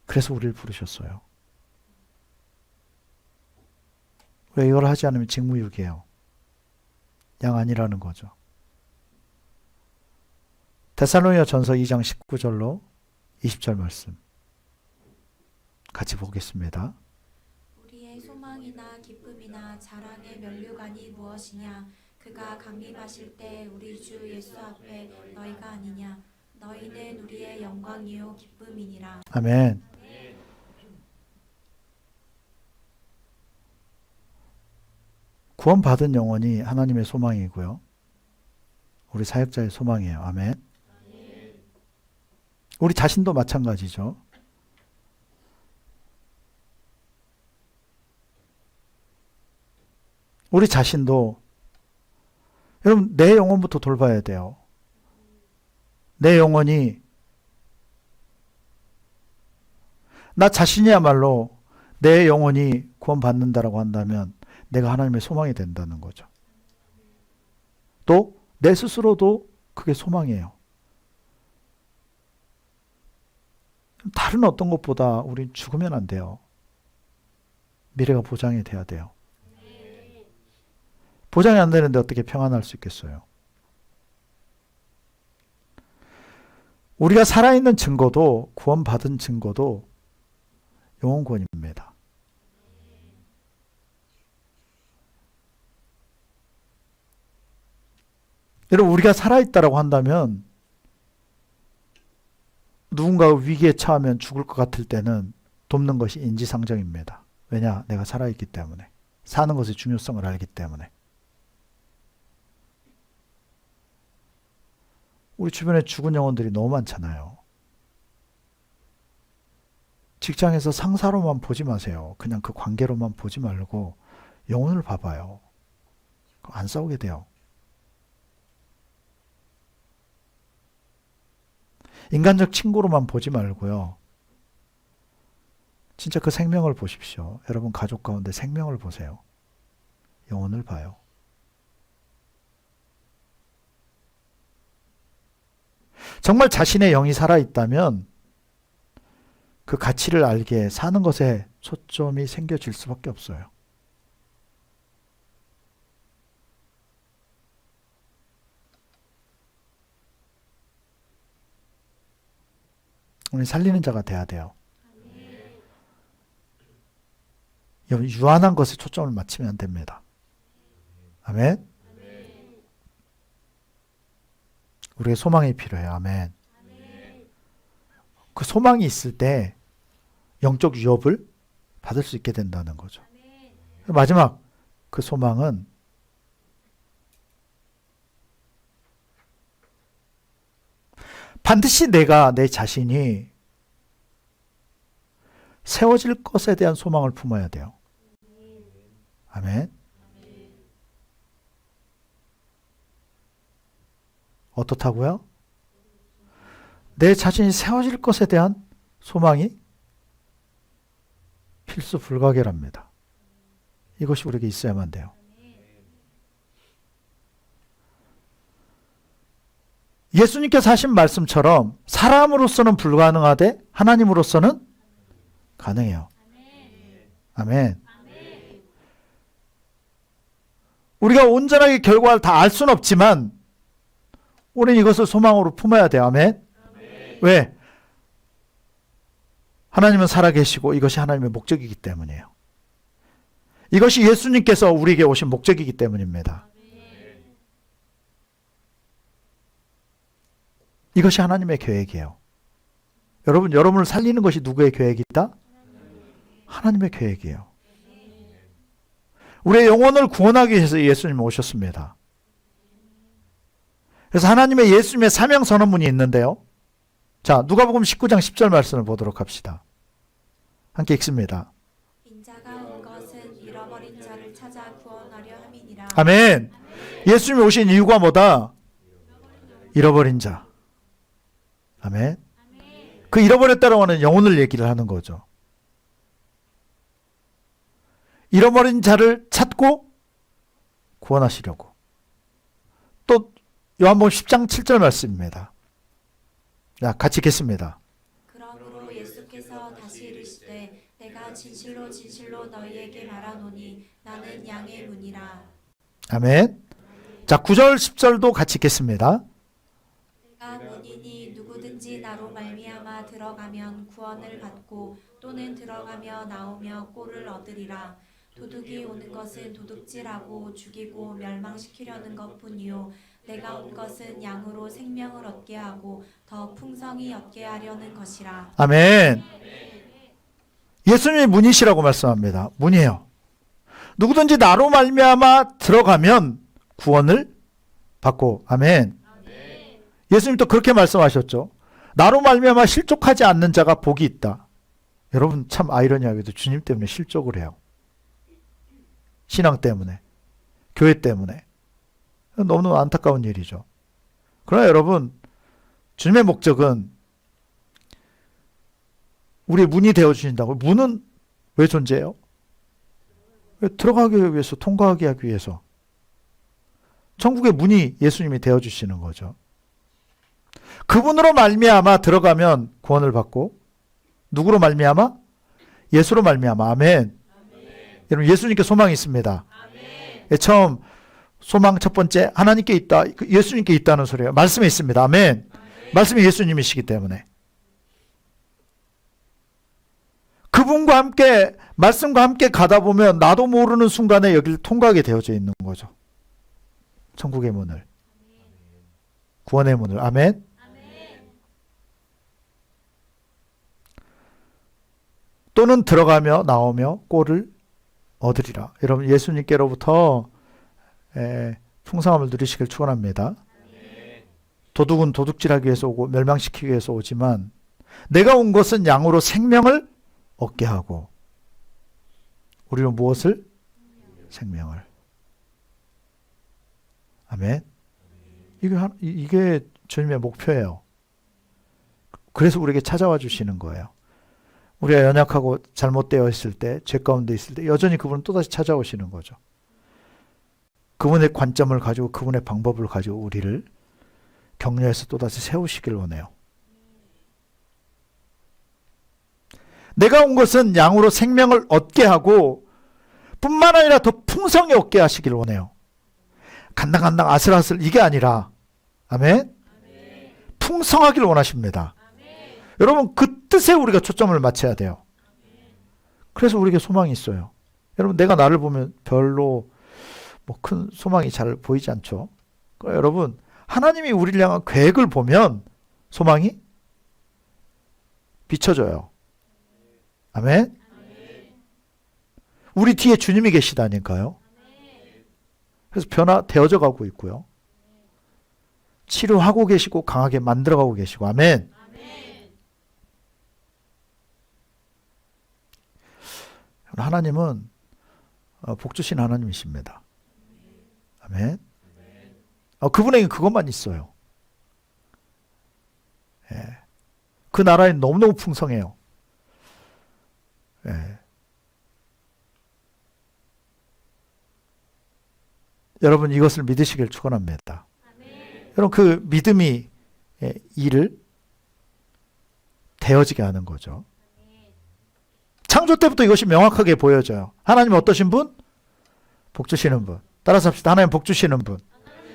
그래서 우리를 부르셨어요. 왜 이걸 하지 않으면 직무유기예요. 양 아니라는 거죠. 데살로니가 전서 2장 19절로 20절 말씀 같이 보겠습니다. 우리의 소망이나 기쁨이나 자랑의 면류관이 무엇이냐? 그가 강림하실 때 우리 주 예수 앞에 너희가 아니냐? 너희는 우리의 영광이요 기쁨이니라. 아멘. 구원받은 영혼이 하나님의 소망이고요. 우리 사역자의 소망이에요. 아멘. 우리 자신도 마찬가지죠. 우리 자신도 여러분 내 영혼부터 돌봐야 돼요. 내 영혼이 나 자신이야말로 내 영혼이 구원받는다라고 한다면 내가 하나님의 소망이 된다는 거죠. 또 내 스스로도 그게 소망이에요. 다른 어떤 것보다 우린 죽으면 안 돼요. 미래가 보장이 돼야 돼요. 보장이 안 되는데 어떻게 평안할 수 있겠어요? 우리가 살아있는 증거도 구원받은 증거도 영혼구원입니다. 여러분 우리가 살아있다라고 한다면 누군가가 위기에 처하면 죽을 것 같을 때는 돕는 것이 인지상정입니다. 왜냐? 내가 살아있기 때문에. 사는 것의 중요성을 알기 때문에. 우리 주변에 죽은 영혼들이 너무 많잖아요. 직장에서 상사로만 보지 마세요. 그냥 그 관계로만 보지 말고 영혼을 봐봐요. 안 싸우게 돼요. 인간적 친구로만 보지 말고요. 진짜 그 생명을 보십시오. 여러분 가족 가운데 생명을 보세요. 영혼을 봐요. 정말 자신의 영이 살아있다면 그 가치를 알게 사는 것에 초점이 생겨질 수밖에 없어요. 우리 살리는 자가 돼야 돼요. 유한한 것에 초점을 맞추면 안 됩니다. 아멘. 우리의 소망이 필요해요. 아멘. 그 소망이 있을 때 영적 위협을 받을 수 있게 된다는 거죠. 마지막 그 소망은 반드시 내가 내 자신이 세워질 것에 대한 소망을 품어야 돼요. 아멘. 어떻다고요? 내 자신이 세워질 것에 대한 소망이 필수 불가결합니다. 이것이 우리에게 있어야만 돼요. 예수님께서 하신 말씀처럼 사람으로서는 불가능하되 하나님으로서는 가능해요. 아멘. 우리가 온전하게 결과를 다 알 수는 없지만 우리는 이것을 소망으로 품어야 돼요. 아멘. 왜? 하나님은 살아계시고 이것이 하나님의 목적이기 때문이에요. 이것이 예수님께서 우리에게 오신 목적이기 때문입니다. 이것이 하나님의 계획이에요. 여러분을 살리는 것이 누구의 계획이다? 하나님의 계획이에요. 우리의 영혼을 구원하기 위해서 예수님이 오셨습니다. 그래서 하나님의 예수님의 사명 선언문이 있는데요. 자, 누가복음 19장 10절 말씀을 보도록 합시다. 함께 읽습니다. 인자가 온 것은 잃어버린 자를 찾아 구원하려 함이니라. 아멘. 예수님이 오신 이유가 뭐다? 잃어버린 자. 아멘. 그 잃어버렸다라고 하는 영혼을 얘기를 하는 거죠. 잃어버린 자를 찾고 구원하시려고. 또 요한복음 10장 7절 말씀입니다. 자, 같이 읽겠습니다. 그러므로 예수께서 다시 이르시되 내가 진실로 진실로 너희에게 말하노니 나는 양의 문이라. 아멘. 자, 9절 10절도 같이 읽겠습니다. 내가 문이니 누구든지 나로 말미암아 들어가면 구원을 받고 또는 들어가며 나오며 꼴을 얻으리라. 도둑이 오는 것은 도둑질하고 죽이고 멸망시키려는 것뿐이요 내가 온 것은 양으로 생명을 얻게 하고 더 풍성히 얻게 하려는 것이라. 아멘. 예수님이 문이시라고 말씀합니다. 문이에요. 누구든지 나로 말미암아 들어가면 구원을 받고. 아멘. 예수님 또 그렇게 말씀하셨죠. 나로 말미암아 실족하지 않는 자가 복이 있다. 여러분 참 아이러니하게도 주님 때문에 실족을 해요. 신앙 때문에, 교회 때문에. 너무너무 안타까운 일이죠. 그러나 여러분, 주님의 목적은 우리의 문이 되어주신다고. 문은 왜 존재해요? 왜 들어가기 위해서, 통과하기 하기 위해서. 천국의 문이 예수님이 되어주시는 거죠. 그분으로 말미암아 들어가면 구원을 받고, 누구로 말미암아? 예수로 말미암아. 아멘. 여러분 예수님께 소망이 있습니다. 처음 소망 첫 번째 하나님께 있다. 예수님께 있다는 소리예요. 말씀에 있습니다. 아멘. 말씀이 예수님이시기 때문에. 그분과 함께 말씀과 함께 가다 보면 나도 모르는 순간에 여기를 통과하게 되어져 있는 거죠. 천국의 문을. 구원의 문을. 아멘. 또는 들어가며 나오며 꼴을 얻으리라. 여러분 예수님께로부터 풍성함을 누리시길 축원합니다. 도둑은 도둑질하기 위해서 오고 멸망시키기 위해서 오지만 내가 온 것은 양으로 생명을 얻게 하고 우리는 무엇을? 생명을. 아멘. 이게 주님의 목표예요. 그래서 우리에게 찾아와 주시는 거예요. 우리가 연약하고 잘못되어 있을 때, 죄 가운데 있을 때 여전히 그분은 또다시 찾아오시는 거죠. 그분의 관점을 가지고 그분의 방법을 가지고 우리를 격려해서 또다시 세우시길 원해요. 내가 온 것은 양으로 생명을 얻게 하고 뿐만 아니라 더 풍성히 얻게 하시길 원해요. 간당간당 아슬아슬 이게 아니라 아멘? 풍성하길 원하십니다. 여러분 그 뜻에 우리가 초점을 맞춰야 돼요. 그래서 우리에게 소망이 있어요. 여러분 내가 나를 보면 별로 큰 소망이 잘 보이지 않죠. 그러니까 여러분 하나님이 우리를 향한 계획을 보면 소망이 비춰져요. 아멘. 우리 뒤에 주님이 계시다니까요. 그래서 변화되어져 가고 있고요. 치료하고 계시고 강하게 만들어가고 계시고 아멘. 하나님은 복 주신 하나님이십니다. 아멘. 그분에게 그것만 있어요. 예. 그 나라에 너무너무 풍성해요. 예. 여러분 이것을 믿으시길 축원합니다. 여러분 그 믿음이 일을 되어지게 하는 거죠. 창조 때부터 이것이 명확하게 보여져요. 하나님 어떠신 분? 복 주시는 분. 따라서 합시다. 하나님 복 주시는 분.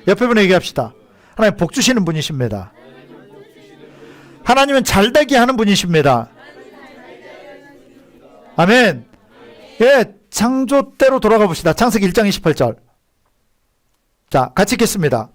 옆에 분에 얘기합시다. 하나님 복 주시는 분이십니다. 하나님은 잘되게 하는 분이십니다. 아멘. 예, 창조 때로 돌아가 봅시다. 창세기 1장 28절. 자, 같이 읽겠습니다.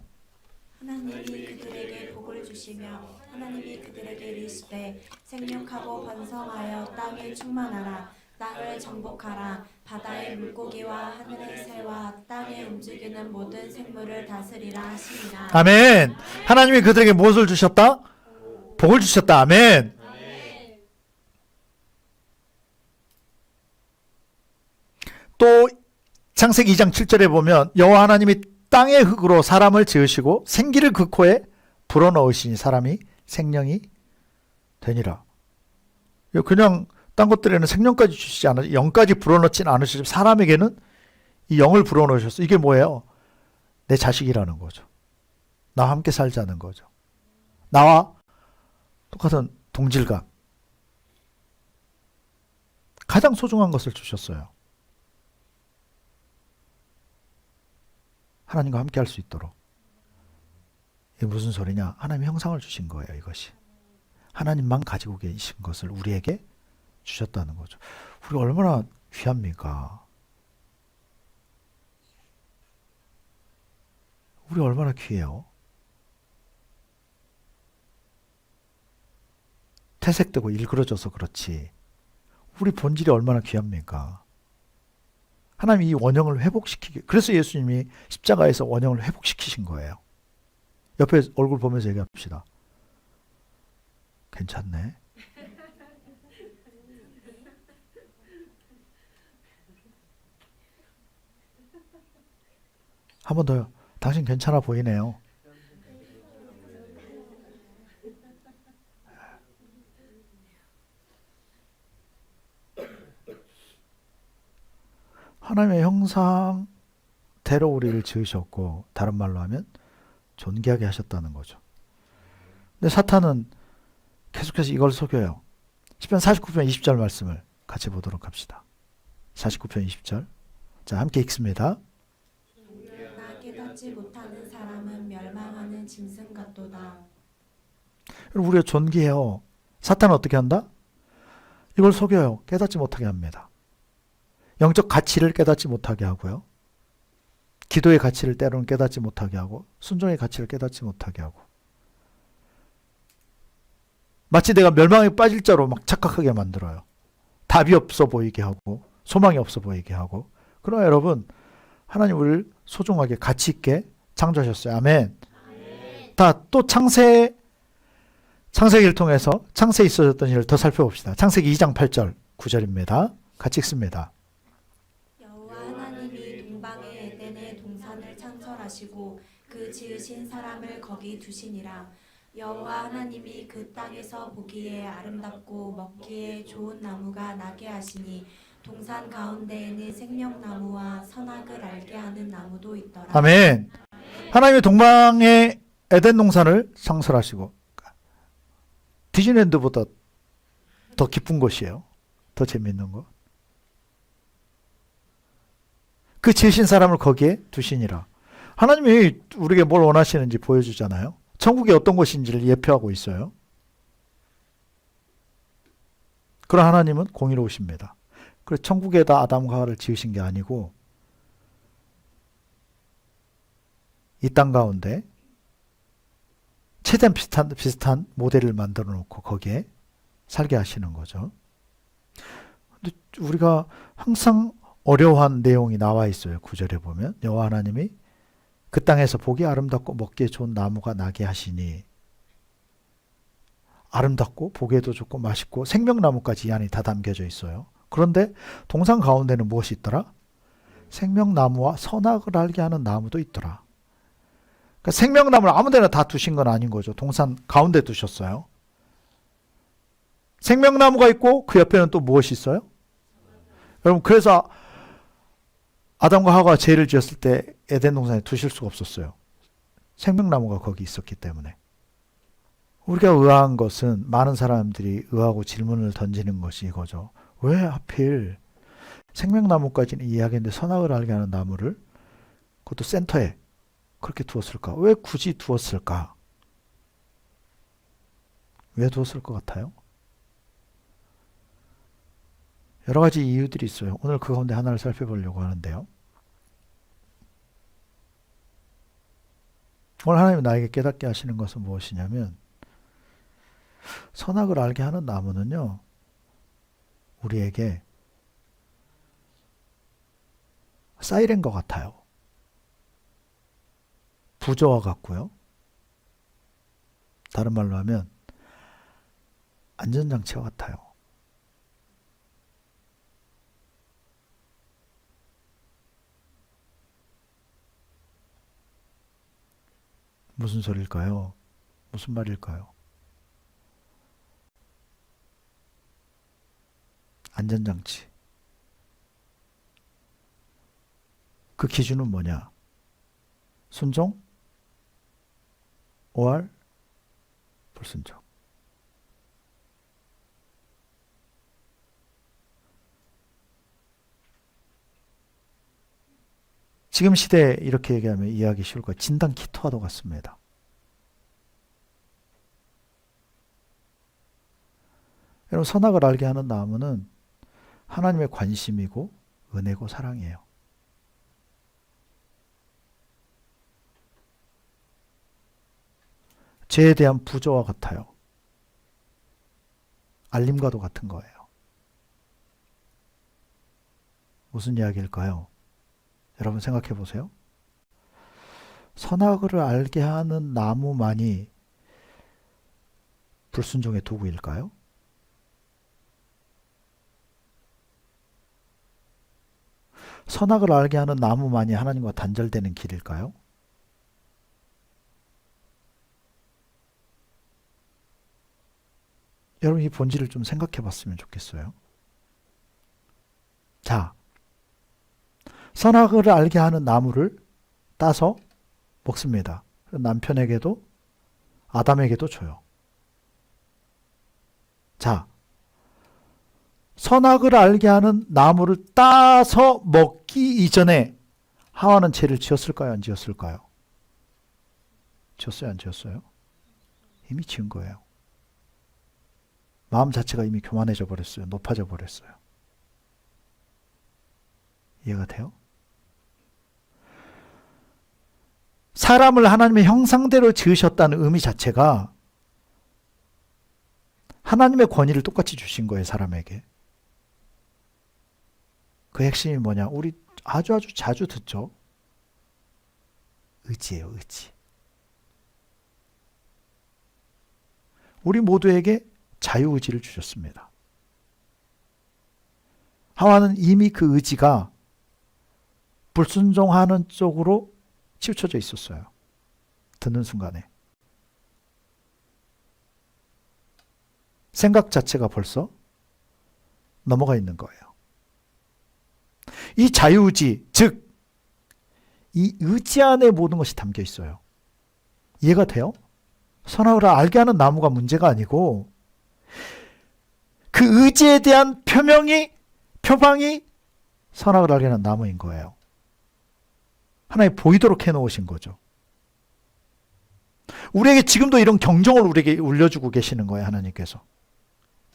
하나님이 그들에게 복을 주시며 하나님이 그들에게 이르시되 생육하고 번성하여 땅에 충만하라. 땅을 정복하라. 바다의 물고기와 하늘의 새와 땅에 움직이는 모든 생물을 다스리라 하시니라. 아멘. 하나님이 그들에게 무엇을 주셨다? 복을 주셨다. 아멘. 또 창세기 2장 7절에 보면 여호와 하나님이 땅의 흙으로 사람을 지으시고 생기를 그 코에 불어넣으시니 사람이 생명이 되니라. 그냥 딴 것들에는 생명까지 주시지 않으시고 영까지 불어넣지는 않으시고 사람에게는 이 영을 불어넣으셨어. 이게 뭐예요? 내 자식이라는 거죠. 나와 함께 살자는 거죠. 나와 똑같은 동질감. 가장 소중한 것을 주셨어요. 하나님과 함께 할 수 있도록. 이게 무슨 소리냐? 하나님의 형상을 주신 거예요. 이것이. 하나님만 가지고 계신 것을 우리에게 주셨다는 거죠. 우리 얼마나 귀합니까? 우리 얼마나 귀해요? 퇴색되고 일그러져서 그렇지. 우리 본질이 얼마나 귀합니까? 하나님이 이 원형을 회복시키기. 그래서 예수님이 십자가에서 원형을 회복시키신 거예요. 옆에 얼굴 보면서 얘기합시다. 괜찮네. 한 번 더요. 당신 괜찮아 보이네요. 하나님의 형상대로 우리를 지으셨고, 다른 말로 하면 존귀하게 하셨다는 거죠. 근데 사탄은 계속해서 이걸 속여요. 시편 49편 20절 말씀을 같이 보도록 합시다. 49편 20절. 자, 함께 읽습니다. 나 깨닫지 못하는 사람은 멸망하는 짐승 같도다. 우리가 존귀해요. 사탄은 어떻게 한다? 이걸 속여요. 깨닫지 못하게 합니다. 영적 가치를 깨닫지 못하게 하고요. 기도의 가치를 때로는 깨닫지 못하게 하고, 순종의 가치를 깨닫지 못하게 하고, 마치 내가 멸망에 빠질 자로 막 착각하게 만들어요. 답이 없어 보이게 하고, 소망이 없어 보이게 하고. 그러나 여러분, 하나님 우리를 소중하게 가치 있게 창조하셨어요. 아멘. 다 또 창세기를 통해서 창세에 있어졌던 일을 더 살펴봅시다. 창세기 2장 8절 9절입니다. 같이 읽습니다. 여호와 하나님이 동방의 에덴에 동산을 창설하시고 그 지으신 사람을 거기 두시니라. 여호와 하나님이 그 땅에서 보기에 아름답고 먹기에 좋은 나무가 나게 하시니 동산 가운데에는 생명나무와 선악을 알게 하는 나무도 있더라. 아멘. 하나님의 동방의 에덴 동산을 창설하시고, 디즈니랜드보다 더 기쁜 곳이에요. 더 재밌는 것. 그 지으신 사람을 거기에 두시니라. 하나님이 우리에게 뭘 원하시는지 보여주잖아요. 천국이 어떤 곳인지를 예표하고 있어요. 그런 하나님은 공의로우십니다. 그래서 천국에다 아담과 하와를 지으신 게 아니고 이 땅 가운데 최대한 비슷한 모델을 만들어 놓고 거기에 살게 하시는 거죠. 근데 우리가 항상 어려워한 내용이 나와 있어요. 9절에 보면 여호와 하나님이 그 땅에서 보기 아름답고 먹기에 좋은 나무가 나게 하시니, 아름답고 보기에도 좋고 맛있고 생명나무까지 이 안에 다 담겨져 있어요. 그런데 동산 가운데는 무엇이 있더라? 생명나무와 선악을 알게 하는 나무도 있더라. 그러니까 생명나무를 아무 데나 다 두신 건 아닌 거죠. 동산 가운데 두셨어요. 생명나무가 있고 그 옆에는 또 무엇이 있어요? 여러분, 그래서 아담과 하와가 죄를 지었을 때 에덴 동산에 두실 수가 없었어요. 생명나무가 거기 있었기 때문에. 우리가 의아한 것은, 많은 사람들이 의아하고 질문을 던지는 것이 이거죠. 왜 하필 생명나무까지는 이야기했는데 선악을 알게 하는 나무를 그것도 센터에 그렇게 두었을까? 왜 굳이 두었을까? 왜 두었을 것 같아요? 여러 가지 이유들이 있어요. 오늘 그 가운데 하나를 살펴보려고 하는데요. 오늘 하나님이 나에게 깨닫게 하시는 것은 무엇이냐면, 선악을 알게 하는 나무는요, 우리에게 사이렌과 같아요. 부조와 같고요. 다른 말로 하면 안전장치와 같아요. 무슨 소리일까요? 무슨 말일까요? 안전장치. 그 기준은 뭐냐? 순종, 오할, 불순종. 지금 시대에 이렇게 얘기하면 이해하기 쉬울 거예요. 진단 키트와도 같습니다. 여러분, 선악을 알게 하는 나무는 하나님의 관심이고 은혜고 사랑이에요. 죄에 대한 부조와 같아요. 알림과도 같은 거예요. 무슨 이야기일까요? 여러분 생각해 보세요. 선악을 알게 하는 나무만이 불순종의 도구일까요? 선악을 알게 하는 나무만이 하나님과 단절되는 길일까요? 여러분 이 본질을 좀 생각해 봤으면 좋겠어요. 자, 선악을 알게 하는 나무를 따서 먹습니다. 남편에게도 아담에게도 줘요. 자, 선악을 알게 하는 나무를 따서 먹기 이전에 하와는 죄를 지었을까요? 안 지었을까요? 지었어요? 안 지었어요? 이미 지은 거예요. 마음 자체가 이미 교만해져 버렸어요. 높아져 버렸어요. 이해가 돼요? 사람을 하나님의 형상대로 지으셨다는 의미 자체가 하나님의 권위를 똑같이 주신 거예요, 사람에게. 그 핵심이 뭐냐? 우리 아주 자주 듣죠? 의지예요, 의지. 우리 모두에게 자유의지를 주셨습니다. 하와는 이미 그 의지가 불순종하는 쪽으로 치우쳐져 있었어요. 듣는 순간에. 생각 자체가 벌써 넘어가 있는 거예요. 이 자유의지, 즉 이 의지 안에 모든 것이 담겨 있어요. 이해가 돼요? 선악을 알게 하는 나무가 문제가 아니고 그 의지에 대한 표방이 선악을 알게 하는 나무인 거예요. 하나님 보이도록 해놓으신 거죠. 우리에게 지금도 이런 경종을 우리에게 울려주고 계시는 거예요, 하나님께서.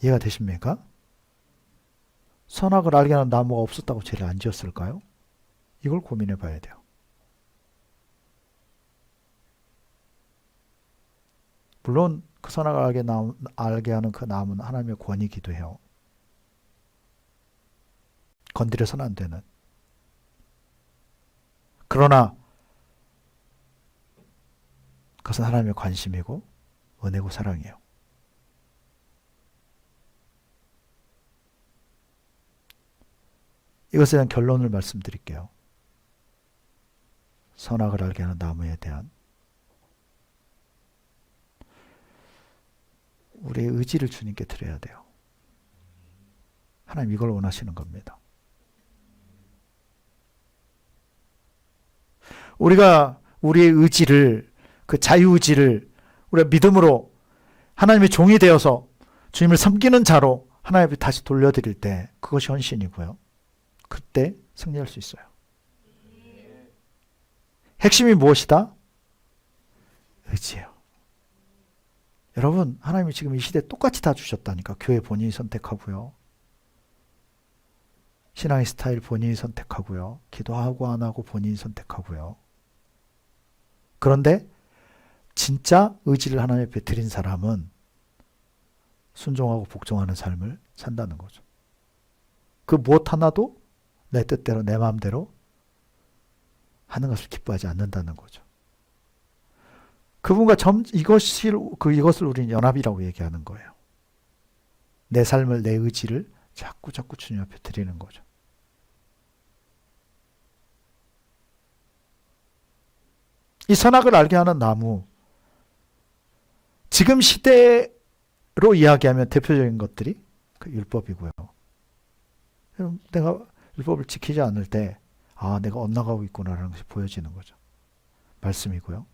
이해가 되십니까? 선악을 알게 하는 나무가 없었다고 죄를 안 지었을까요? 이걸 고민해 봐야 돼요. 물론 그 선악을 알게 하는 그 나무는 하나님의 권위이기도 해요. 건드려서는 안 되는. 그러나 그것은 하나님의 관심이고 은혜고 사랑이에요. 이것에 대한 결론을 말씀드릴게요. 선악을 알게 하는 나무에 대한 우리의 의지를 주님께 드려야 돼요. 하나님 이걸 원하시는 겁니다. 우리가 우리의 의지를, 그 자유의지를 우리가 믿음으로 하나님의 종이 되어서 주님을 섬기는 자로 하나님 앞에 다시 돌려드릴 때 그것이 헌신이고요. 그때 승리할 수 있어요. 핵심이 무엇이다? 의지예요. 여러분, 하나님이 지금 이 시대에 똑같이 다 주셨다니까. 교회 본인이 선택하고요. 신앙의 스타일 본인이 선택하고요. 기도하고 안 하고 본인이 선택하고요. 그런데 진짜 의지를 하나님 앞에 드린 사람은 순종하고 복종하는 삶을 산다는 거죠. 그 무엇 하나도 내 뜻대로 내 마음대로 하는 것을 기뻐하지 않는다는 거죠. 그분과 이것을 우리는 연합이라고 얘기하는 거예요. 내 삶을, 내 의지를 자꾸 주님 앞에 드리는 거죠. 이 선악을 알게 하는 나무, 지금 시대로 이야기하면 대표적인 것들이 그 율법이고요. 내가 율법을 지키지 않을 때 내가 엇나가고 있구나라는 것이 보여지는 거죠. 말씀이고요.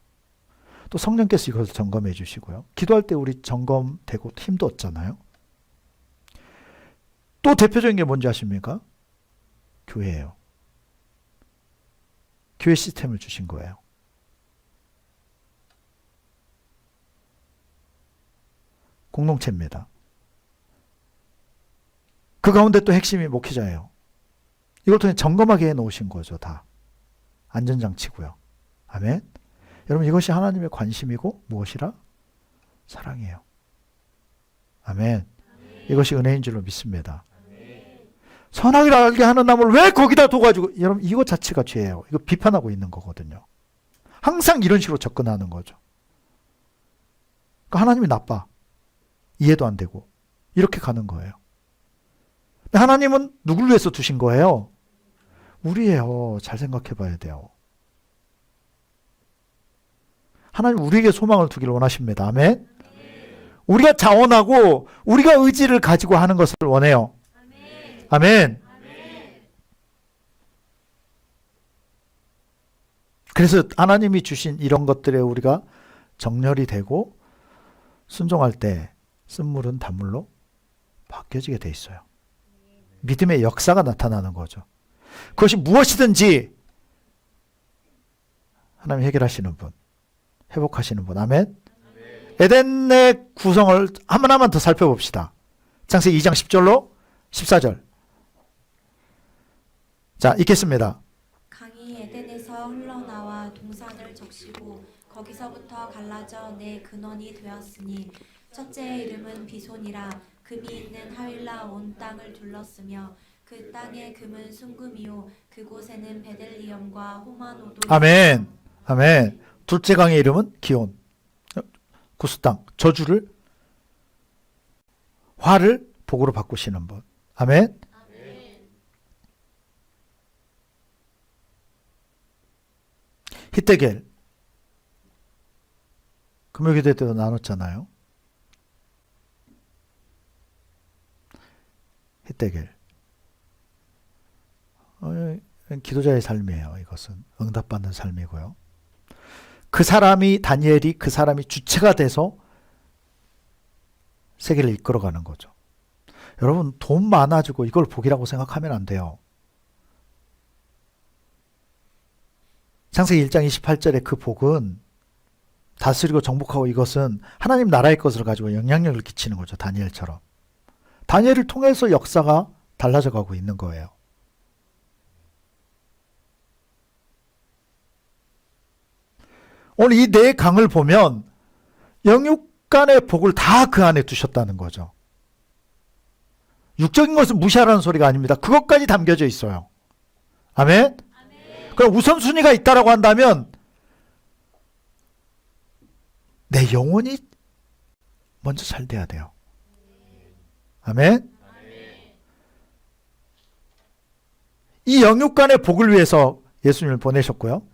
또 성령께서 이것을 점검해 주시고요. 기도할 때 우리 점검되고 힘도 얻잖아요. 또 대표적인 게 뭔지 아십니까? 교회예요. 교회 시스템을 주신 거예요. 공동체입니다. 그 가운데 또 핵심이 목회자예요. 이걸 통해 점검하게 해놓으신 거죠. 다. 안전장치고요. 아멘. 여러분 이것이 하나님의 관심이고 무엇이라? 사랑이에요. 아멘. 이것이 은혜인 줄로 믿습니다. 선악을 알게 하는 나무를 왜 거기다 둬가지고, 여러분 이거 자체가 죄예요. 이거 비판하고 있는 거거든요. 항상 이런 식으로 접근하는 거죠. 그러니까 하나님이 나빠. 이해도 안 되고 이렇게 가는 거예요. 근데 하나님은 누굴 위해서 두신 거예요? 우리예요. 잘 생각해 봐야 돼요. 하나님 우리에게 소망을 두기를 원하십니다. 아멘. 우리가 자원하고 우리가 의지를 가지고 하는 것을 원해요. 아멘. 그래서 하나님이 주신 이런 것들에 우리가 정렬이 되고 순종할 때 쓴물은 단물로 바뀌어지게 돼 있어요. 믿음의 역사가 나타나는 거죠. 그것이 무엇이든지 하나님 해결하시는 분, 회복하시는 분. 아멘. 에덴의 구성을 하나만 더 살펴봅시다. 창세기 2장 10절로 14절. 자, 읽겠습니다. 강이 에덴에서 흘러나와 동산을 적시고 거기서부터 갈라져 내 근원이 되었으니 첫째의 이름은 비손이라. 금이 있는 하윌라 온 땅을 둘렀으며 그 땅의 금은 순금이요 그곳에는 베델리엄과 호마노도. 아멘. 아멘. 둘째 강의 이름은 기온. 구스 땅, 저주를 화를 복으로 바꾸시는 분. 아멘. 히데겔. 금요기도 때도 나눴잖아요. 히데겔. 기도자의 삶이에요. 이것은 응답받는 삶이고요. 그 사람이 다니엘이 그 사람이 주체가 돼서 세계를 이끌어가는 거죠. 여러분 돈 많아지고 이걸 복이라고 생각하면 안 돼요. 창세기 1장 28절의 그 복은 다스리고 정복하고 이것은 하나님 나라의 것을 가지고 영향력을 끼치는 거죠. 다니엘처럼. 다니엘을 통해서 역사가 달라져 가고 있는 거예요. 오늘 이 네 강을 보면 영육간의 복을 다 그 안에 두셨다는 거죠. 육적인 것은 무시하라는 소리가 아닙니다. 그것까지 담겨져 있어요. 아멘? 그럼 우선순위가 있다라고 한다면 내 영혼이 먼저 잘 돼야 돼요. 아멘? 이 영육간의 복을 위해서 예수님을 보내셨고요.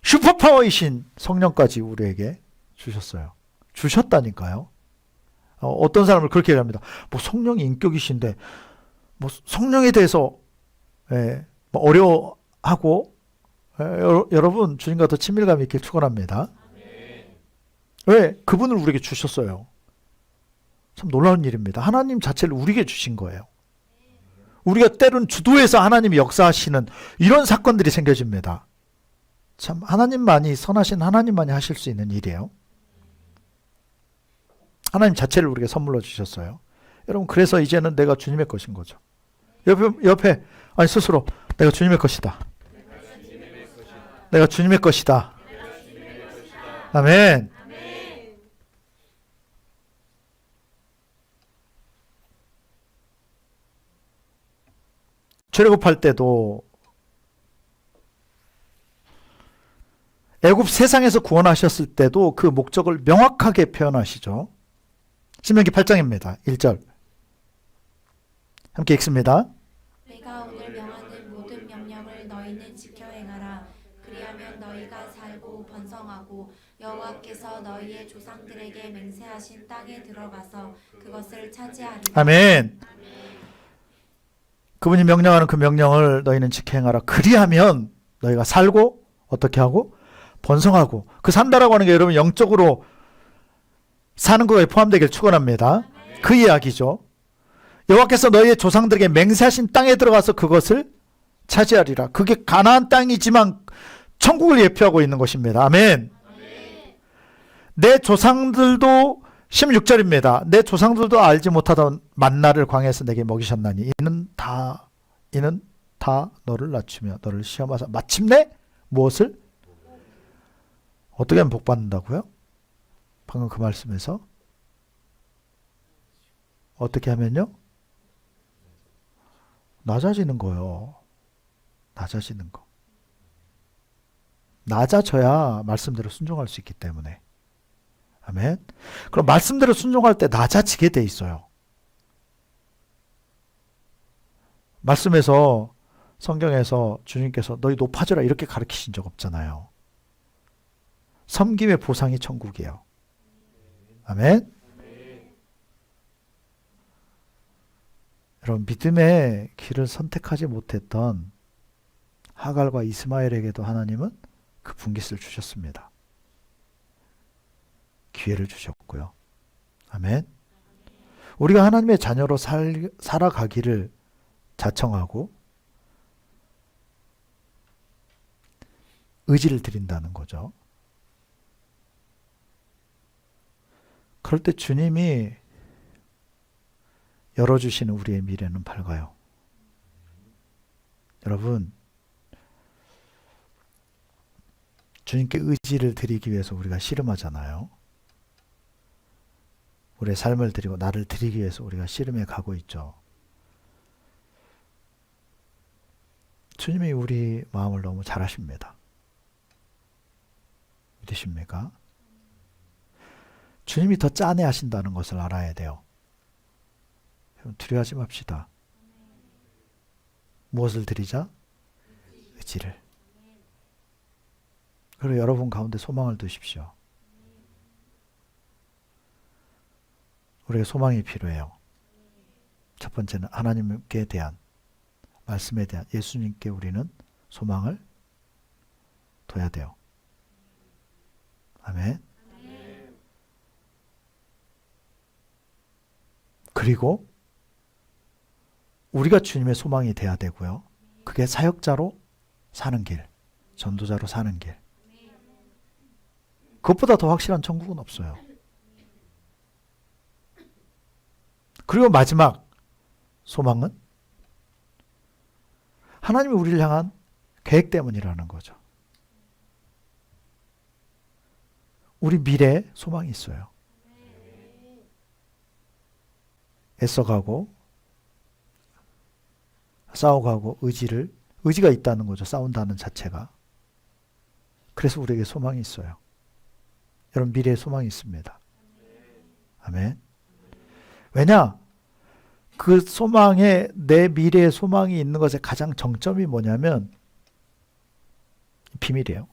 슈퍼파워이신 성령까지 우리에게 주셨어요. 주셨다니까요. 어떤 사람을 그렇게 얘기합니다. 뭐 성령이 인격이신데 뭐 성령에 대해서 뭐 어려워하고 여러분 주님과 더 친밀감 있길 축원합니다. 왜? 그분을 우리에게 주셨어요. 참 놀라운 일입니다. 하나님 자체를 우리에게 주신 거예요. 우리가 때론 주도해서 하나님이 역사하시는 이런 사건들이 생겨집니다. 참 하나님만이 선하신 하나님만이 하실 수 있는 일이에요. 하나님 자체를 우리에게 선물로 주셨어요. 여러분 그래서 이제는 내가 주님의 것인 거죠. 옆에 아니 스스로 내가 주님의 것이다. 내가 주님의 것이다. 아멘. 출애굽할 때도 애굽 세상에서 구원하셨을 때도 그 목적을 명확하게 표현하시죠. 신명기 8장입니다. 1절 함께 읽습니다. 내가 오늘 명하는 모든 명령을 너희는 지켜 행하라. 그리하면 너희가 살고 번성하고 여호와께서 너희의 조상들에게 맹세하신 땅에 들어가서 그것을 차지하리라. 아멘. 그분이 명령하는 그 명령을 너희는 지켜 행하라. 그리하면 너희가 살고 어떻게 하고 번성하고. 그 산다라고 하는 게 여러분 영적으로 사는 거에 포함되길 축원합니다. 그 이야기죠. 여호와께서 너희의 조상들에게 맹세하신 땅에 들어가서 그것을 차지하리라. 그게 가나안 땅이지만 천국을 예표하고 있는 것입니다. 아멘. 내 조상들도 16절입니다. 내 조상들도 알지 못하던 만나를 광야에서 내게 먹이셨나니 이는 다 너를 낮추며 너를 시험하사 마침내 무엇을 어떻게 하면 복 받는다고요? 방금 그 말씀에서 어떻게 하면요? 낮아지는 거요. 낮아지는 거. 낮아져야 말씀대로 순종할 수 있기 때문에. 아멘. 그럼 말씀대로 순종할 때 낮아지게 돼 있어요. 말씀에서 성경에서 주님께서 너희 높아져라 이렇게 가르치신 적 없잖아요. 섬김의 보상이 천국이에요. 아멘. 여러분 믿음의 길을 선택하지 못했던 하갈과 이스마엘에게도 하나님은 그 분깃을 주셨습니다. 기회를 주셨고요. 아멘. 우리가 하나님의 자녀로 살아가기를 자청하고 의지를 드린다는 거죠. 그럴 때 주님이 열어주시는 우리의 미래는 밝아요. 여러분, 주님께 의지를 드리기 위해서 우리가 씨름하잖아요. 우리의 삶을 드리고 나를 드리기 위해서 우리가 씨름해 가고 있죠. 주님이 우리 마음을 너무 잘 아십니다. 믿으십니까? 주님이 더 짠해 하신다는 것을 알아야 돼요. 두려워하지 맙시다. 무엇을 드리자? 의지를. 그리고 여러분 가운데 소망을 두십시오. 우리에게 소망이 필요해요. 첫 번째는 하나님께 대한, 말씀에 대한, 예수님께 우리는 소망을 둬야 돼요. 아멘. 그리고 우리가 주님의 소망이 돼야 되고요. 그게 사역자로 사는 길, 전도자로 사는 길. 그것보다 더 확실한 천국은 없어요. 그리고 마지막 소망은 하나님이 우리를 향한 계획 때문이라는 거죠. 우리 미래에 소망이 있어요. 애써가고 싸워가고 의지가 있다는 거죠. 싸운다는 자체가. 그래서 우리에게 소망이 있어요. 여러분 미래에 소망이 있습니다. 아멘. 왜냐? 그 소망에, 내 미래에 소망이 있는 것의 가장 정점이 뭐냐면 비밀이에요.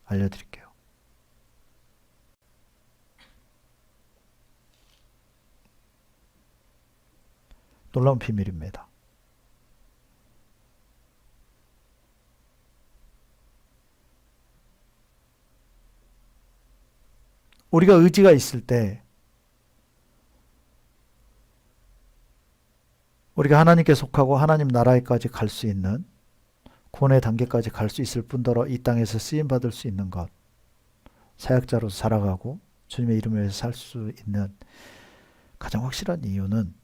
알려드릴게요. 놀라운 비밀입니다. 우리가 의지가 있을 때 우리가 하나님께 속하고 하나님 나라에까지 갈 수 있는, 구원의 단계까지 갈 수 있을 뿐더러 이 땅에서 쓰임받을 수 있는 것, 사역자로서 살아가고 주님의 이름을 위해서 살 수 있는 가장 확실한 이유는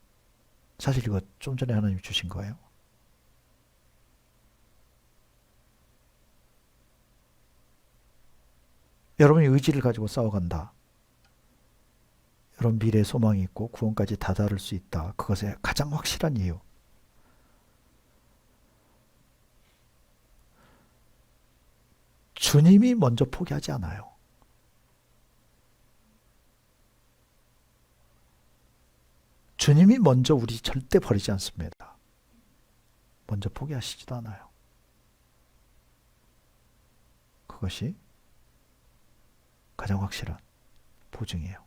사실 이거 좀 전에 하나님이 주신 거예요. 여러분이 의지를 가지고 싸워간다. 여러분 미래에 소망이 있고 구원까지 다다를 수 있다. 그것의 가장 확실한 이유. 주님이 먼저 포기하지 않아요. 주님이 먼저 우리 절대 버리지 않습니다. 먼저 포기하시지도 않아요. 그것이 가장 확실한 보증이에요.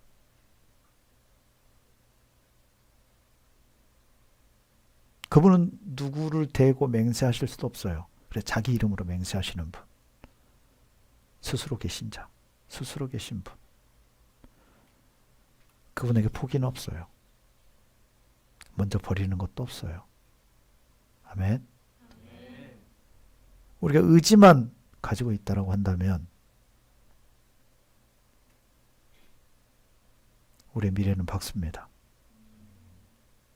그분은 누구를 대고 맹세하실 수도 없어요. 그래 자기 이름으로 맹세하시는 분. 스스로 계신 자, 스스로 계신 분. 그분에게 포기는 없어요. 먼저 버리는 것도 없어요. 아멘. 우리가 의지만 가지고 있다라고 한다면 우리의 미래는 밝습니다.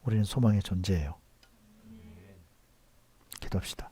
우리는 소망의 존재예요. 기도합시다.